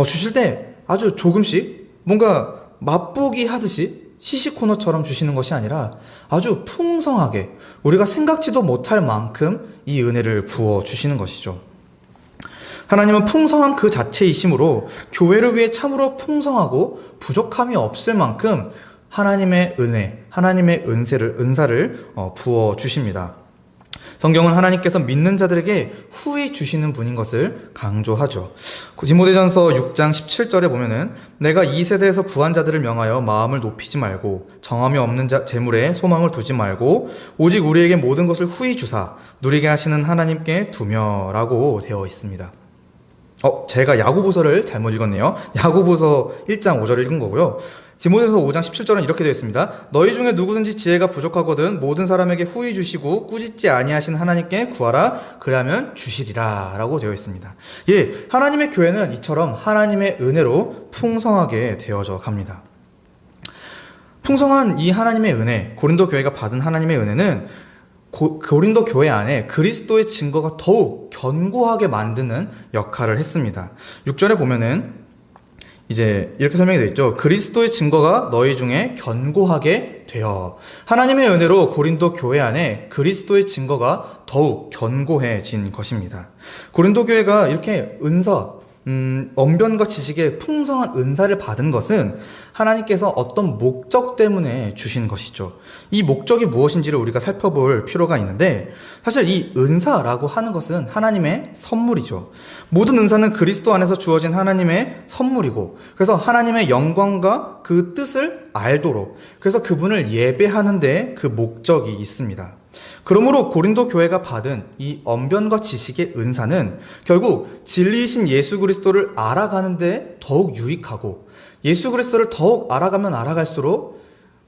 주실 때 아주 조금씩 뭔가 맛보기 하듯이 시시코너처럼 주시는 것이 아니라 아주 풍성하게 우리가 생각지도 못할 만큼 이 은혜를 부어 주시는 것이죠. 하나님은 풍성함 그 자체이심으로 교회를 위해 참으로 풍성하고 부족함이 없을 만큼 하나님의 은혜, 하나님의 은사를 부어 주십니다. 성경은 하나님께서 믿는 자들에게 후히 주시는 분인 것을 강조하죠. 디모데전서 6장 17절에 보면은 내가 이 세대에서 부한 자들을 명하여 마음을 높이지 말고 정함이 없는 재물에 소망을 두지 말고 오직 우리에게 모든 것을 후히 주사 누리게 하시는 하나님께 두며라고 되어 있습니다. 제가 야고보서를 잘못 읽었네요. 야고보서 1장 5절을 읽은 거고요. 디모데전서 5장 17절은 이렇게 되어 있습니다. 너희 중에 누구든지 지혜가 부족하거든 모든 사람에게 후히 주시고 꾸짖지 아니하신 하나님께 구하라 그리하면 주시리라 라고 되어 있습니다. 하나님의 교회는 이처럼 하나님의 은혜로 풍성하게 되어져 갑니다. 풍성한 이 하나님의 은혜, 고린도 교회가 받은 하나님의 은혜는 고린도 교회 안에 그리스도의 증거가 더욱 견고하게 만드는 역할을 했습니다. 6절에 보면은 이제 이렇게 설명이 되어 있죠. 그리스도의 증거가 너희 중에 견고하게 되어. 하나님의 은혜로 고린도 교회 안에 그리스도의 증거가 더욱 견고해진 것입니다. 고린도 교회가 이렇게 언변과 지식의 풍성한 은사를 받은 것은 하나님께서 어떤 목적 때문에 주신 것이죠. 이 목적이 무엇인지를 우리가 살펴볼 필요가 있는데, 사실 이 은사라고 하는 것은 하나님의 선물이죠. 모든 은사는 그리스도 안에서 주어진 하나님의 선물이고, 그래서 하나님의 영광과 그 뜻을 알도록, 그래서 그분을 예배하는 데 그 목적이 있습니다. 그러므로 고린도 교회가 받은 이 언변과 지식의 은사는 결국 진리이신 예수 그리스도를 알아가는 데 더욱 유익하고, 예수 그리스도를 더욱 알아가면 알아갈수록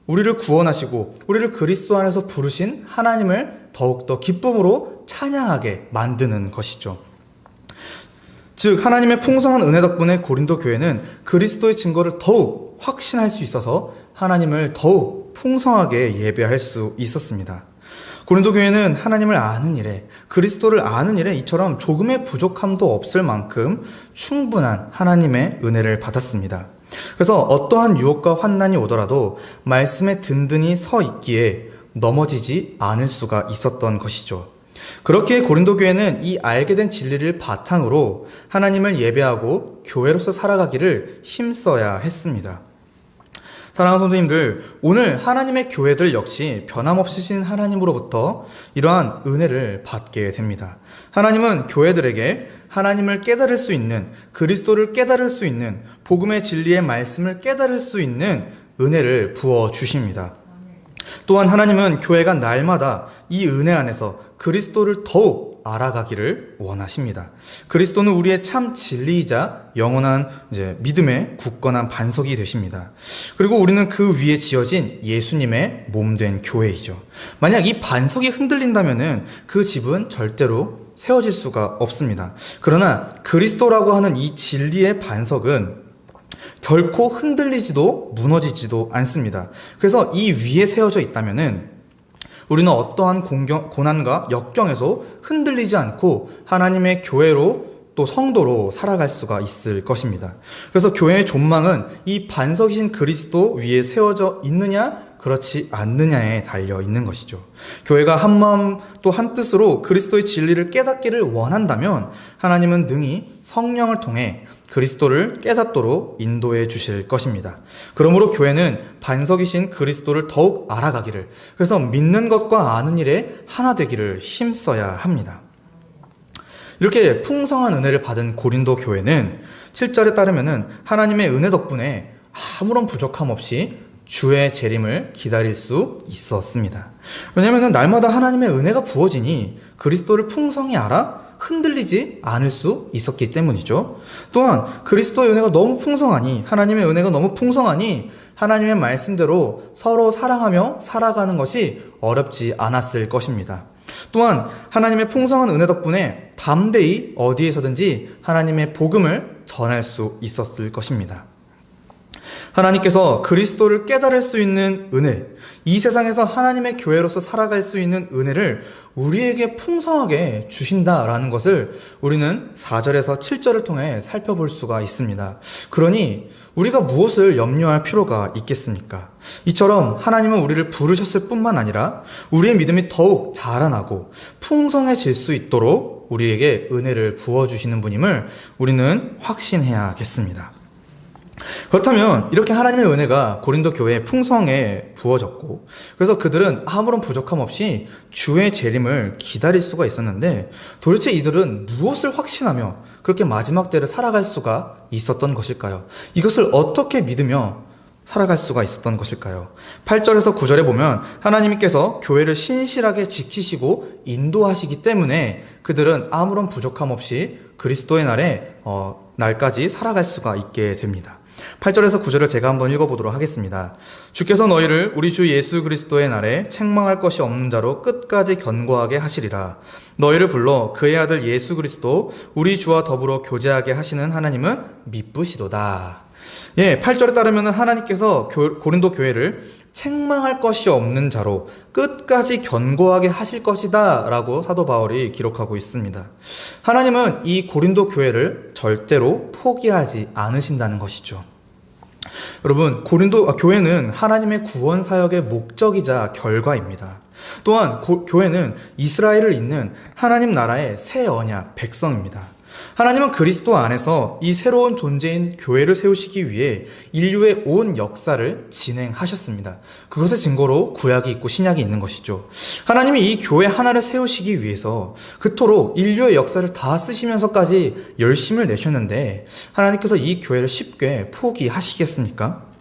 우리를 구원하시고 우리를 그리스도 안에서 부르신 하나님을 더욱더 기쁨으로 찬양하게 만드는 것이죠. 즉 하나님의 풍성한 은혜 덕분에 고린도 교회는 그리스도의 증거를 더욱 확신할 수 있어서 하나님을 더욱 풍성하게 예배할 수 있었습니다. 고린도 교회는 하나님을 아는 일에, 그리스도를 아는 일에 이처럼 조금의 부족함도 없을 만큼 충분한 하나님의 은혜를 받았습니다. 그래서 어떠한 유혹과 환난이 오더라도 말씀에 든든히 서 있기에 넘어지지 않을 수가 있었던 것이죠. 그렇게 고린도 교회는 이 알게 된 진리를 바탕으로 하나님을 예배하고 교회로서 살아가기를 힘써야 했습니다. 사랑하는 성도님들, 오늘 하나님의 교회들 역시 변함없으신 하나님으로부터 이러한 은혜를 받게 됩니다. 하나님은 교회들에게 하나님을 깨달을 수 있는, 그리스도를 깨달을 수 있는, 복음의 진리의 말씀을 깨달을 수 있는 은혜를 부어 주십니다. 또한 하나님은 교회가 날마다 이 은혜 안에서 그리스도를 더욱 알아가기를 원하십니다. 그리스도는 우리의 참 진리이자 영원한 믿음의 굳건한 반석이 되십니다. 그리고 우리는 그 위에 지어진 예수님의 몸된 교회이죠. 만약 이 반석이 흔들린다면은 그 집은 절대로 세워질 수가 없습니다. 그러나 그리스도라고 하는 이 진리의 반석은 결코 흔들리지도 무너지지도 않습니다. 그래서 이 위에 세워져 있다면은 우리는 어떠한 고난과 역경에서 흔들리지 않고 하나님의 교회로 또 성도로 살아갈 수가 있을 것입니다. 그래서 교회의 존망은 이 반석이신 그리스도 위에 세워져 있느냐 그렇지 않느냐에 달려 있는 것이죠. 교회가 한 마음 또 한 뜻으로 그리스도의 진리를 깨닫기를 원한다면 하나님은 능히 성령을 통해 그리스도를 깨닫도록 인도해 주실 것입니다. 그러므로 교회는 반석이신 그리스도를 더욱 알아가기를, 그래서 믿는 것과 아는 일에 하나 되기를 힘써야 합니다. 이렇게 풍성한 은혜를 받은 고린도 교회는 7절에 따르면은 하나님의 은혜 덕분에 아무런 부족함 없이 주의 재림을 기다릴 수 있었습니다. 왜냐하면 날마다 하나님의 은혜가 부어지니 그리스도를 풍성히 알아 흔들리지 않을 수 있었기 때문이죠. 또한 그리스도의 은혜가 너무 풍성하니, 하나님의 은혜가 너무 풍성하니 하나님의 말씀대로 서로 사랑하며 살아가는 것이 어렵지 않았을 것입니다. 또한 하나님의 풍성한 은혜 덕분에 담대히 어디에서든지 하나님의 복음을 전할 수 있었을 것입니다. 하나님께서 그리스도를 깨달을 수 있는 은혜, 이 세상에서 하나님의 교회로서 살아갈 수 있는 은혜를 우리에게 풍성하게 주신다라는 것을 우리는 4절에서 7절을 통해 살펴볼 수가 있습니다. 그러니 우리가 무엇을 염려할 필요가 있겠습니까? 이처럼 하나님은 우리를 부르셨을 뿐만 아니라 우리의 믿음이 더욱 자라나고 풍성해질 수 있도록 우리에게 은혜를 부어주시는 분임을 우리는 확신해야겠습니다. 그렇다면 이렇게 하나님의 은혜가 고린도 교회에 풍성해 부어졌고, 그래서 그들은 아무런 부족함 없이 주의 재림을 기다릴 수가 있었는데, 도대체 이들은 무엇을 확신하며 그렇게 마지막 때를 살아갈 수가 있었던 것일까요? 이것을 어떻게 믿으며 살아갈 수가 있었던 것일까요? 8절에서 9절에 보면 하나님께서 교회를 신실하게 지키시고 인도하시기 때문에 그들은 아무런 부족함 없이 그리스도의 날까지 살아갈 수가 있게 됩니다. 8절에서 9절을 제가 한번 읽어보도록 하겠습니다. 주께서 너희를 우리 주 예수 그리스도의 날에 책망할 것이 없는 자로 끝까지 견고하게 하시리라. 너희를 불러 그의 아들 예수 그리스도 우리 주와 더불어 교제하게 하시는 하나님은 미쁘시도다. 8절에 따르면 하나님께서 고린도 교회를 책망할 것이 없는 자로 끝까지 견고하게 하실 것이다 라고 사도 바울이 기록하고 있습니다. 하나님은 이 고린도 교회를 절대로 포기하지 않으신다는 것이죠. 여러분, 교회는 하나님의 구원 사역의 목적이자 결과입니다. 또한 교회는 이스라엘을 잇는 하나님 나라의 새 언약 백성입니다. 하나님은 그리스도 안에서 이 새로운 존재인 교회를 세우시기 위해 인류의 온 역사를 진행하셨습니다. 그것의 증거로 구약이 있고 신약이 있는 것이죠. 하나님이 이 교회 하나를 세우시기 위해서 그토록 인류의 역사를 다 쓰시면서까지 열심을 내셨는데 하나님께서 이 교회를 쉽게 포기하시겠습니까?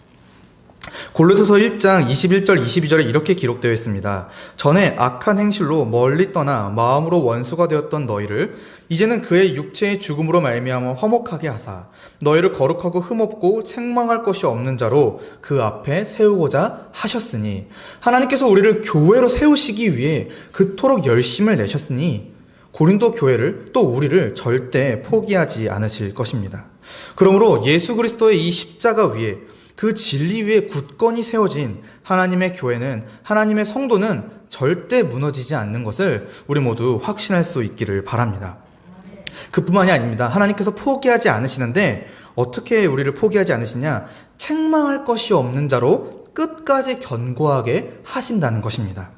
골로새서 1장 21절 22절에 이렇게 기록되어 있습니다. 전에 악한 행실로 멀리 떠나 마음으로 원수가 되었던 너희를 이제는 그의 육체의 죽음으로 말미암아 화목하게 하사 너희를 거룩하고 흠없고 책망할 것이 없는 자로 그 앞에 세우고자 하셨으니, 하나님께서 우리를 교회로 세우시기 위해 그토록 열심을 내셨으니 고린도 교회를 또 우리를 절대 포기하지 않으실 것입니다. 그러므로 예수 그리스도의 이 십자가 위에, 그 진리 위에 굳건히 세워진 하나님의 교회는, 하나님의 성도는 절대 무너지지 않는 것을 우리 모두 확신할 수 있기를 바랍니다. 그뿐만이 아닙니다. 하나님께서 포기하지 않으시는데 어떻게 우리를 포기하지 않으시냐? 책망할 것이 없는 자로 끝까지 견고하게 하신다는 것입니다.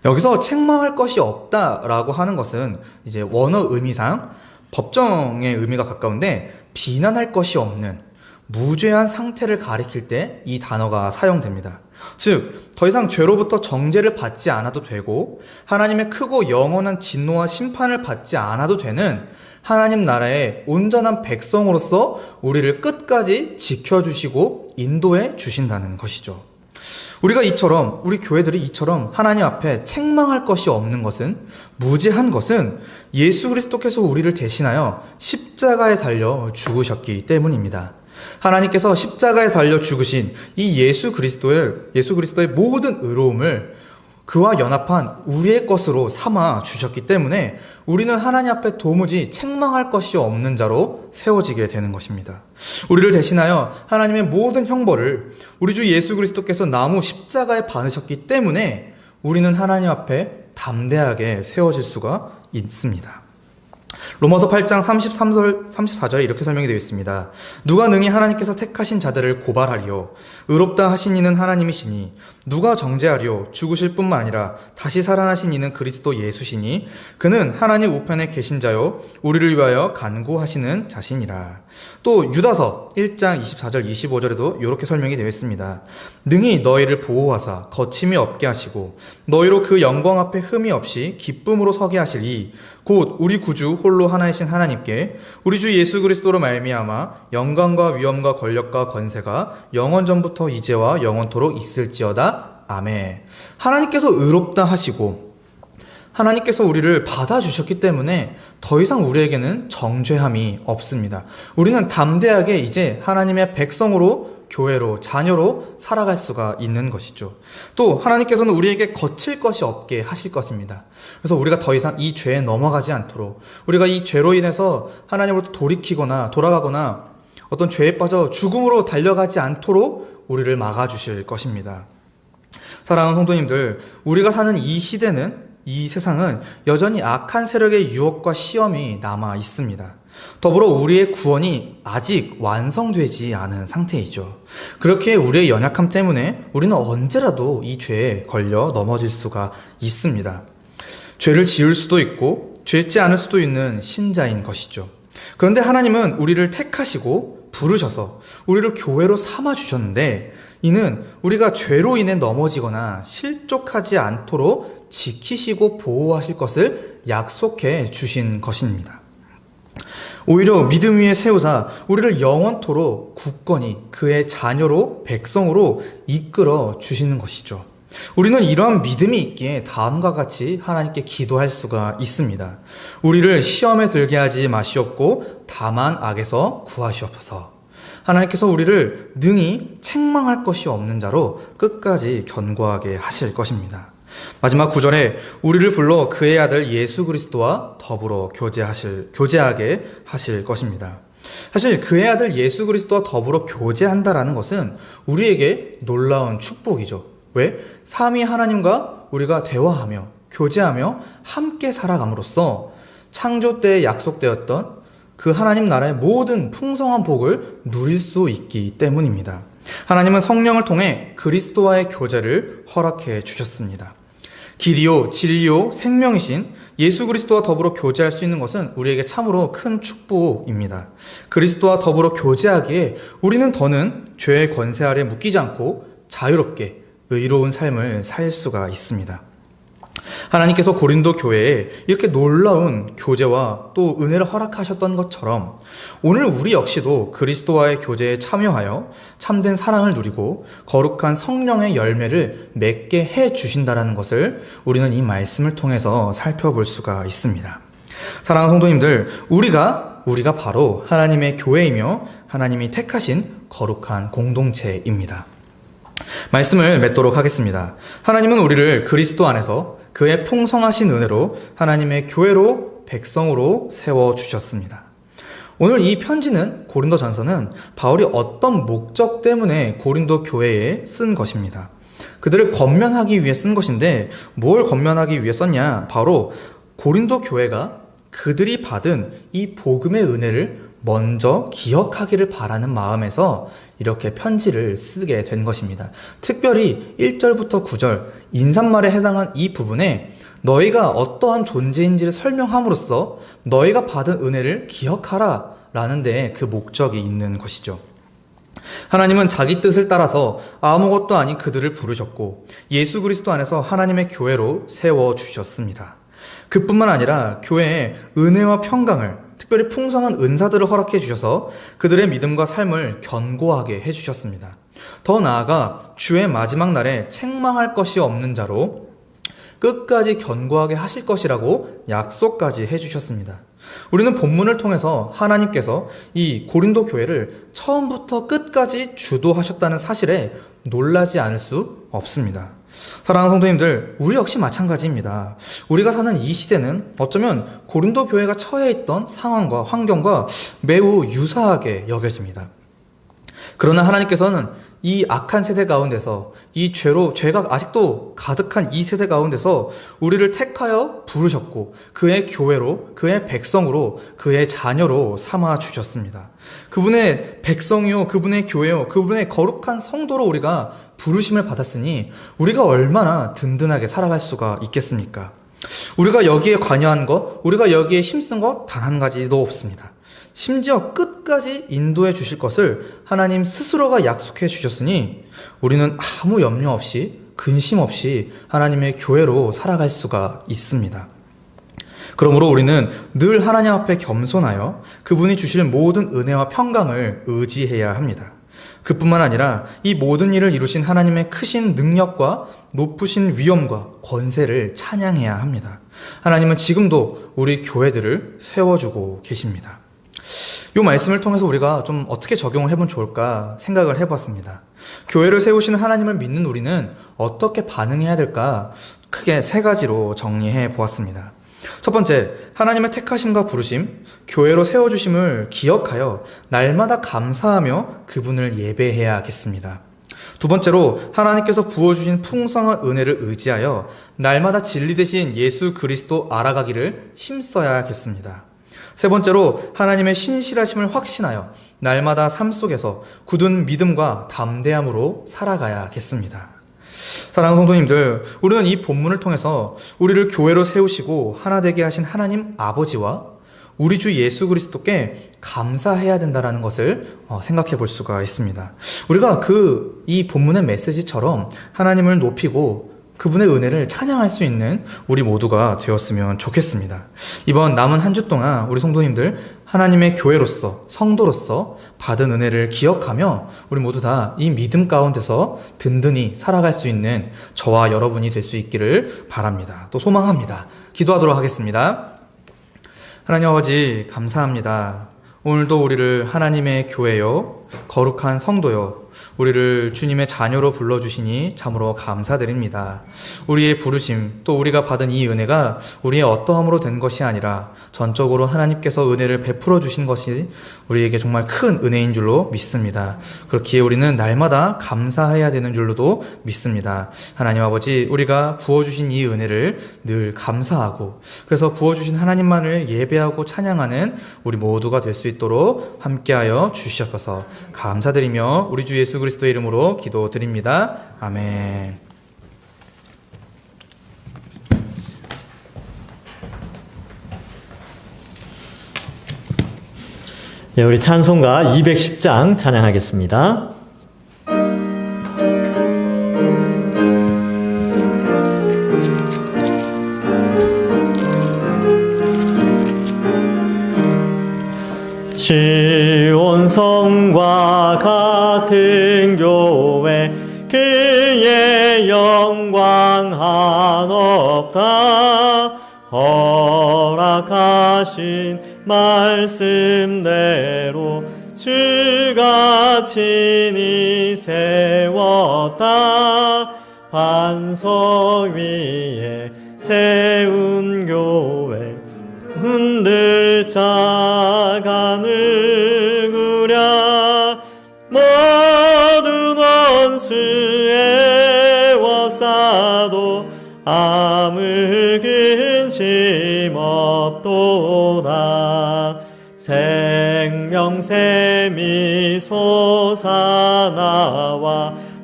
여기서 책망할 것이 없다라고 하는 것은 이제 원어 의미상 법정의 의미가 가까운데, 비난할 것이 없는 무죄한 상태를 가리킬 때 이 단어가 사용됩니다. 즉, 더 이상 죄로부터 정죄를 받지 않아도 되고 하나님의 크고 영원한 진노와 심판을 받지 않아도 되는 하나님 나라의 온전한 백성으로서 우리를 끝까지 지켜주시고 인도해 주신다는 것이죠. 우리 교회들이 이처럼 하나님 앞에 책망할 것이 없는 것은, 무죄한 것은 예수 그리스도께서 우리를 대신하여 십자가에 달려 죽으셨기 때문입니다. 하나님께서 십자가에 달려 죽으신 이 예수 그리스도의 모든 의로움을 그와 연합한 우리의 것으로 삼아 주셨기 때문에 우리는 하나님 앞에 도무지 책망할 것이 없는 자로 세워지게 되는 것입니다. 우리를 대신하여 하나님의 모든 형벌을 우리 주 예수 그리스도께서 나무 십자가에 받으셨기 때문에 우리는 하나님 앞에 담대하게 세워질 수가 있습니다. 로마서 8장 34절에 이렇게 설명이 되어 있습니다. 누가 능히 하나님께서 택하신 자들을 고발하리요? 의롭다 하신 이는 하나님이시니 누가 정죄하리요? 죽으실 뿐만 아니라 다시 살아나신 이는 그리스도 예수시니 그는 하나님 우편에 계신 자요 우리를 위하여 간구하시는 자신이라. 또 유다서 1장 24절 25절에도 이렇게 설명이 되어 있습니다. 능히 너희를 보호하사 거침이 없게 하시고 너희로 그 영광 앞에 흠이 없이 기쁨으로 서게 하실 이 곧 우리 구주 홀로 하나이신 하나님께 우리 주 예수 그리스도로 말미암아 영광과 위엄과 권력과 권세가 영원 전부터 이제와 영원토록 있을지어다. 아멘. 하나님께서 의롭다 하시고 하나님께서 우리를 받아주셨기 때문에 더 이상 우리에게는 정죄함이 없습니다. 우리는 담대하게 이제 하나님의 백성으로, 교회로, 자녀로 살아갈 수가 있는 것이죠. 또 하나님께서는 우리에게 거칠 것이 없게 하실 것입니다. 그래서 우리가 더 이상 이 죄에 넘어가지 않도록, 우리가 이 죄로 인해서 하나님으로부터 돌이키거나 돌아가거나 어떤 죄에 빠져 죽음으로 달려가지 않도록 우리를 막아주실 것입니다. 사랑하는 성도님들, 우리가 사는 이 시대는, 이 세상은 여전히 악한 세력의 유혹과 시험이 남아 있습니다. 더불어 우리의 구원이 아직 완성되지 않은 상태이죠. 그렇게 우리의 연약함 때문에 우리는 언제라도 이 죄에 걸려 넘어질 수가 있습니다. 죄를 지을 수도 있고 죄지 않을 수도 있는 신자인 것이죠. 그런데 하나님은 우리를 택하시고 부르셔서 우리를 교회로 삼아 주셨는데, 이는 우리가 죄로 인해 넘어지거나 실족하지 않도록 지키시고 보호하실 것을 약속해 주신 것입니다. 오히려 믿음 위에 세우사 우리를 영원토록 굳건히 그의 자녀로, 백성으로 이끌어 주시는 것이죠. 우리는 이러한 믿음이 있기에 다음과 같이 하나님께 기도할 수가 있습니다. 우리를 시험에 들게 하지 마시옵고 다만 악에서 구하시옵소서. 하나님께서 우리를 능히 책망할 것이 없는 자로 끝까지 견고하게 하실 것입니다. 마지막 9절에 우리를 불러 그의 아들 예수 그리스도와 더불어 교제하게 하실 것입니다. 사실 그의 아들 예수 그리스도와 더불어 교제한다라는 것은 우리에게 놀라운 축복이죠. 왜? 삼위 하나님과 우리가 대화하며 교제하며 함께 살아감으로써 창조 때에 약속되었던 그 하나님 나라의 모든 풍성한 복을 누릴 수 있기 때문입니다. 하나님은 성령을 통해 그리스도와의 교제를 허락해 주셨습니다. 길이요 진리요 생명이신 예수 그리스도와 더불어 교제할 수 있는 것은 우리에게 참으로 큰 축복입니다. 그리스도와 더불어 교제하기에 우리는 더는 죄의 권세 아래 묶이지 않고 자유롭게 의로운 삶을 살 수가 있습니다. 하나님께서 고린도 교회에 이렇게 놀라운 교제와 또 은혜를 허락하셨던 것처럼 오늘 우리 역시도 그리스도와의 교제에 참여하여 참된 사랑을 누리고 거룩한 성령의 열매를 맺게 해 주신다는 것을 우리는 이 말씀을 통해서 살펴볼 수가 있습니다. 사랑하는 성도님들, 우리가 바로 하나님의 교회이며 하나님이 택하신 거룩한 공동체입니다. 말씀을 맺도록 하겠습니다. 하나님은 우리를 그리스도 안에서 그의 풍성하신 은혜로 하나님의 교회로, 백성으로 세워주셨습니다. 오늘 이 편지는, 고린도전서는 바울이 어떤 목적 때문에 고린도 교회에 쓴 것입니다. 그들을 권면하기 위해 쓴 것인데 뭘 권면하기 위해 썼냐? 바로 고린도 교회가 그들이 받은 이 복음의 은혜를 먼저 기억하기를 바라는 마음에서 이렇게 편지를 쓰게 된 것입니다. 특별히 1절부터 9절 인사말에 해당한 이 부분에 너희가 어떠한 존재인지를 설명함으로써 너희가 받은 은혜를 기억하라 라는 데에 그 목적이 있는 것이죠. 하나님은 자기 뜻을 따라서 아무것도 아닌 그들을 부르셨고 예수 그리스도 안에서 하나님의 교회로 세워주셨습니다. 그뿐만 아니라 교회에 은혜와 평강을, 특별히 풍성한 은사들을 허락해 주셔서 그들의 믿음과 삶을 견고하게 해주셨습니다. 더 나아가 주의 마지막 날에 책망할 것이 없는 자로 끝까지 견고하게 하실 것이라고 약속까지 해주셨습니다. 우리는 본문을 통해서 하나님께서 이 고린도 교회를 처음부터 끝까지 주도하셨다는 사실에 놀라지 않을 수 없습니다. 사랑하는 성도님들, 우리 역시 마찬가지입니다. 우리가 사는 이 시대는 어쩌면 고린도 교회가 처해 있던 상황과 환경과 매우 유사하게 여겨집니다. 그러나 하나님께서는 이 악한 세대 가운데서, 이 죄가 아직도 가득한 이 세대 가운데서 우리를 택하여 부르셨고 그의 교회로, 그의 백성으로, 그의 자녀로 삼아 주셨습니다. 그분의 백성이요, 그분의 교회요, 그분의 거룩한 성도로 우리가 부르심을 받았으니 우리가 얼마나 든든하게 살아갈 수가 있겠습니까? 우리가 여기에 관여한 것, 우리가 여기에 힘쓴 것 단 한 가지도 없습니다. 심지어 끝까지 인도해 주실 것을 하나님 스스로가 약속해 주셨으니 우리는 아무 염려 없이, 근심 없이 하나님의 교회로 살아갈 수가 있습니다. 그러므로 우리는 늘 하나님 앞에 겸손하여 그분이 주실 모든 은혜와 평강을 의지해야 합니다. 그뿐만 아니라 이 모든 일을 이루신 하나님의 크신 능력과 높으신 위엄과 권세를 찬양해야 합니다. 하나님은 지금도 우리 교회들을 세워주고 계십니다. 이 말씀을 통해서 우리가 좀 어떻게 적용을 해보면 좋을까 생각을 해봤습니다. 교회를 세우시는 하나님을 믿는 우리는 어떻게 반응해야 될까 크게 세 가지로 정리해 보았습니다. 첫 번째, 하나님의 택하심과 부르심, 교회로 세워주심을 기억하여 날마다 감사하며 그분을 예배해야겠습니다. 두 번째로, 하나님께서 부어주신 풍성한 은혜를 의지하여 날마다 진리 되신 예수 그리스도 알아가기를 힘써야겠습니다. 세 번째로, 하나님의 신실하심을 확신하여 날마다 삶 속에서 굳은 믿음과 담대함으로 살아가야겠습니다. 사랑하는 성도님들, 우리는 이 본문을 통해서 우리를 교회로 세우시고 하나 되게 하신 하나님 아버지와 우리 주 예수 그리스도께 감사해야 된다는 것을 생각해 볼 수가 있습니다. 우리가 이 본문의 메시지처럼 하나님을 높이고 그분의 은혜를 찬양할 수 있는 우리 모두가 되었으면 좋겠습니다. 이번 남은 한 주 동안 우리 성도님들 하나님의 교회로서, 성도로서 받은 은혜를 기억하며 우리 모두 다 이 믿음 가운데서 든든히 살아갈 수 있는 저와 여러분이 될 수 있기를 바랍니다. 또 소망합니다. 기도하도록 하겠습니다. 하나님 아버지, 감사합니다. 오늘도 우리를 하나님의 교회요, 거룩한 성도요, 우리를 주님의 자녀로 불러주시니 참으로 감사드립니다. 우리의 부르심, 또 우리가 받은 이 은혜가 우리의 어떠함으로 된 것이 아니라 전적으로 하나님께서 은혜를 베풀어 주신 것이 우리에게 정말 큰 은혜인 줄로 믿습니다. 그렇기에 우리는 날마다 감사해야 되는 줄로도 믿습니다. 하나님 아버지, 우리가 부어주신 이 은혜를 늘 감사하고, 그래서 부어주신 하나님만을 예배하고 찬양하는 우리 모두가 될 수 있도록 함께하여 주시옵소서. 감사드리며 우리 주 예수 그리스도의 이름으로 기도드립니다. 아멘. 예, 우리 찬송가 210장 찬양하겠습니다. 시온성과 같은 교회 그의 영광 한없다 허락하신 말씀대로 주가 친히 세웠다 반석 위에 세운 교회 흔들 자가 누구랴 모든 원수의 워싸도 아무 근심 없도다 생명샘이 솟아나와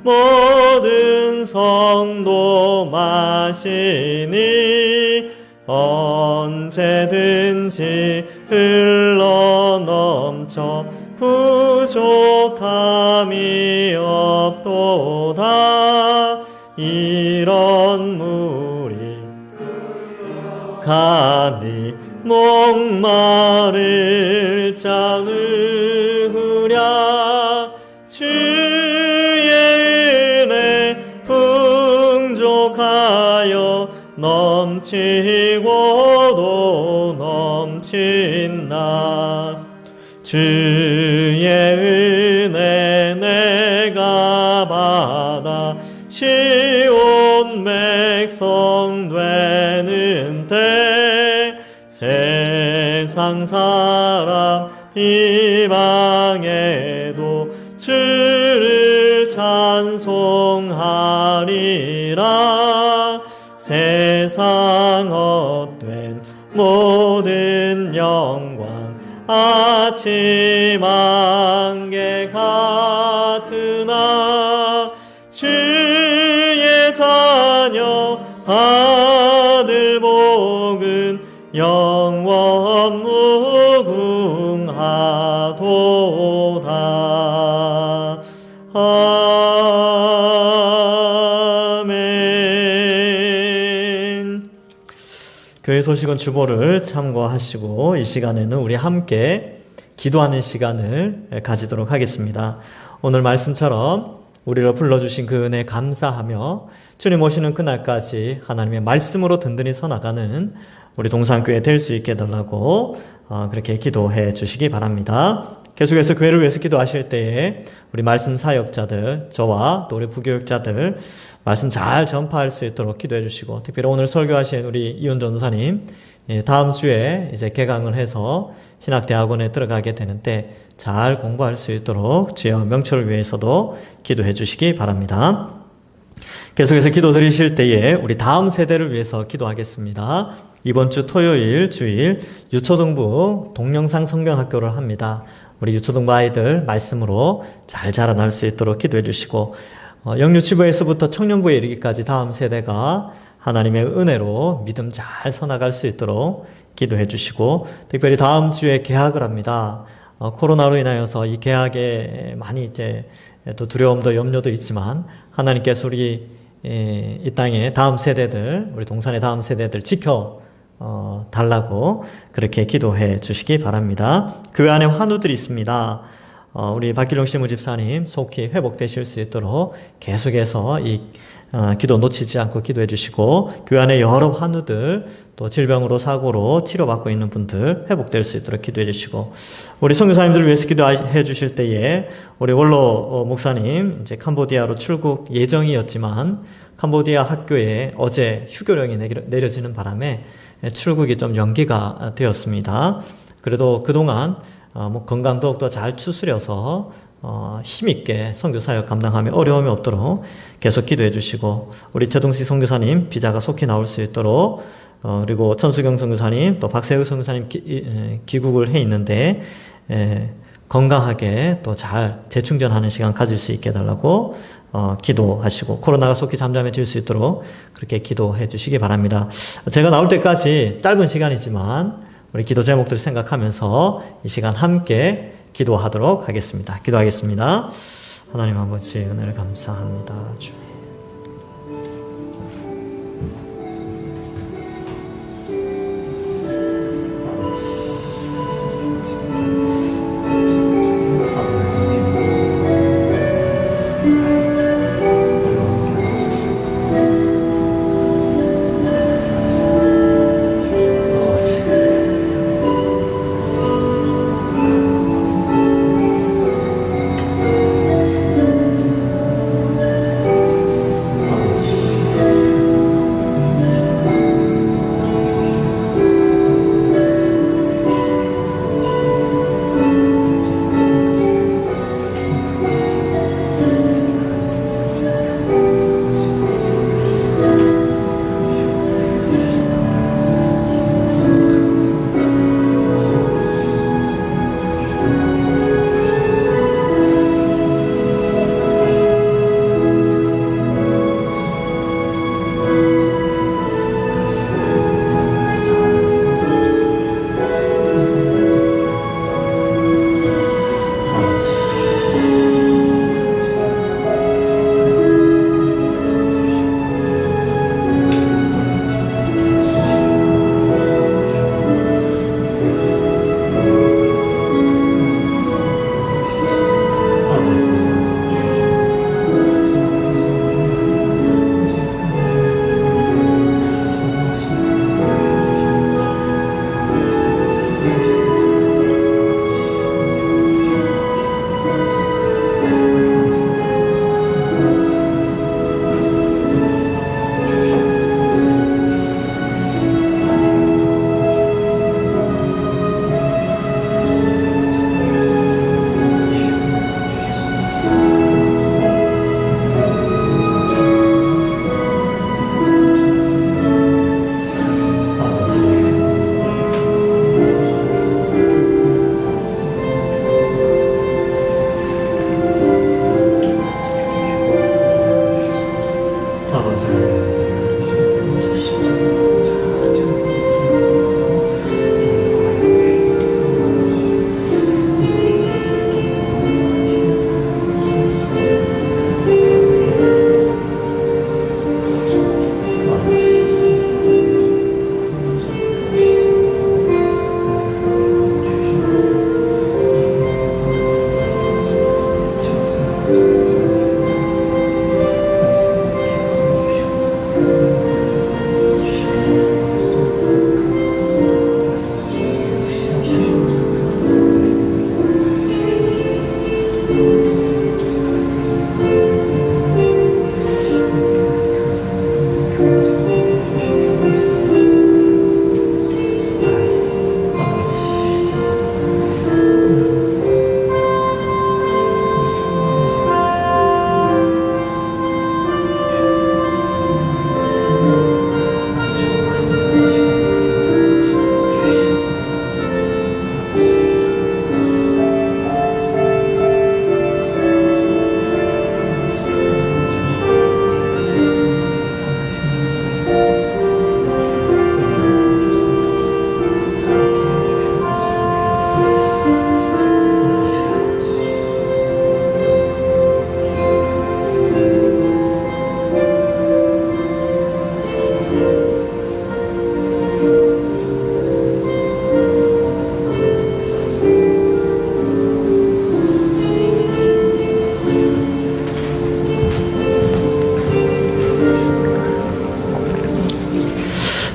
모든 성도 마시니 언제든지 흘러넘쳐 부족함이 없도다 이런 물이 가니 목마를 자 누구랴 주의 은혜 풍족하여 넘치고도 넘친다 주의 은혜 내가 받아 시온 백성 되는 때 세상 사람 비방해도 주를 찬송하리라 세상 헛된 모든 영광 아침 안개 같으나 주의 자녀 받을 복은 영원 무궁하도다 아멘. 교회 소식은 주보를 참고하시고 이 시간에는 우리 함께 기도하는 시간을 가지도록 하겠습니다. 오늘 말씀처럼 우리를 불러주신 그 은혜에 감사하며 주님 오시는 그날까지 하나님의 말씀으로 든든히 서나가는 우리 동산교회 될 수 있게 해달라고 그렇게 기도해 주시기 바랍니다. 계속해서 교회를 위해서 기도하실 때에 우리 말씀 사역자들, 저와 또 우리 부교육자들 말씀 잘 전파할 수 있도록 기도해 주시고, 특별히 오늘 설교하신 우리 이훈 전도사님, 다음 주에 이제 개강을 해서 신학대학원에 들어가게 되는데 잘 공부할 수 있도록 주여 명철을 위해서도 기도해 주시기 바랍니다. 계속해서 기도 드리실 때에 우리 다음 세대를 위해서 기도하겠습니다. 이번 주 토요일 주일 유초등부 동영상 성경학교를 합니다. 우리 유초등부 아이들 말씀으로 잘 자라날 수 있도록 기도해 주시고, 영유치부에서부터 청년부에 이르기까지 다음 세대가 하나님의 은혜로 믿음 잘 서나갈 수 있도록 기도해 주시고, 특별히 다음 주에 개학을 합니다. 코로나로 인하여서 이 개학에 많이 이제 또 두려움도 염려도 있지만 하나님께서 우리 이 땅에 다음 세대들, 우리 동산의 다음 세대들 지켜 달라고 그렇게 기도해 주시기 바랍니다. 그 안에 환우들이 있습니다. 우리 박길용 시무집사님 속히 회복되실 수 있도록 계속해서 이 기도 놓치지 않고 기도해 주시고, 교회 안에 여러 환우들, 또 질병으로 사고로 치료받고 있는 분들 회복될 수 있도록 기도해 주시고, 우리 선교사님들을 위해서 기도해 주실 때에 우리 원로 목사님 이제 캄보디아로 출국 예정이었지만 캄보디아 학교에 어제 휴교령이 내려지는 바람에 출국이 좀 연기가 되었습니다. 그래도 그동안 건강 더욱더 잘 추스려서 힘있게 선교사역 감당하며 어려움이 없도록 계속 기도해 주시고, 우리 최동식 선교사님 비자가 속히 나올 수 있도록, 그리고 천수경 선교사님 또 박세혁 선교사님 귀국을 해 있는데 건강하게 또 잘 재충전하는 시간 가질 수 있게 해달라고 기도하시고, 코로나가 속히 잠잠해질 수 있도록 그렇게 기도해 주시기 바랍니다. 제가 나올 때까지 짧은 시간이지만 우리 기도 제목들을 생각하면서 이 시간 함께 기도하도록 하겠습니다. 기도하겠습니다. 하나님 아버지 은혜를 감사합니다. 주님.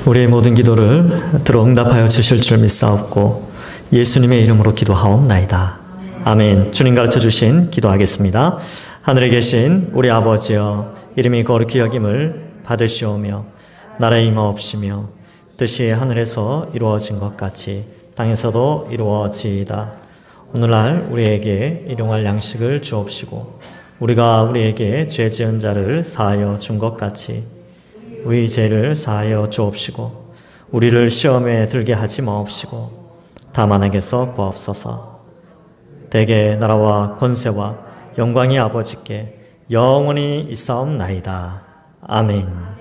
우리의 모든 기도를 들어 응답하여 주실 줄 믿사옵고 예수님의 이름으로 기도하옵나이다. 아멘. 주님 가르쳐 주신 기도하겠습니다. 하늘에 계신 우리 아버지여, 이름이 거룩히 여김을 받으시오며 나라의 임하옵시며 뜻이 하늘에서 이루어진 것 같이 땅에서도 이루어지이다. 오늘날 우리에게 일용할 양식을 주옵시고 우리가 우리에게 죄 지은 자를 사하여 준 것 같이 우리 죄를 사하여 주옵시고 우리를 시험에 들게 하지 마옵시고 다만 악에서 구하옵소서. 대개 나라와 권세와 영광이 아버지께 영원히 있사옵나이다. 아멘.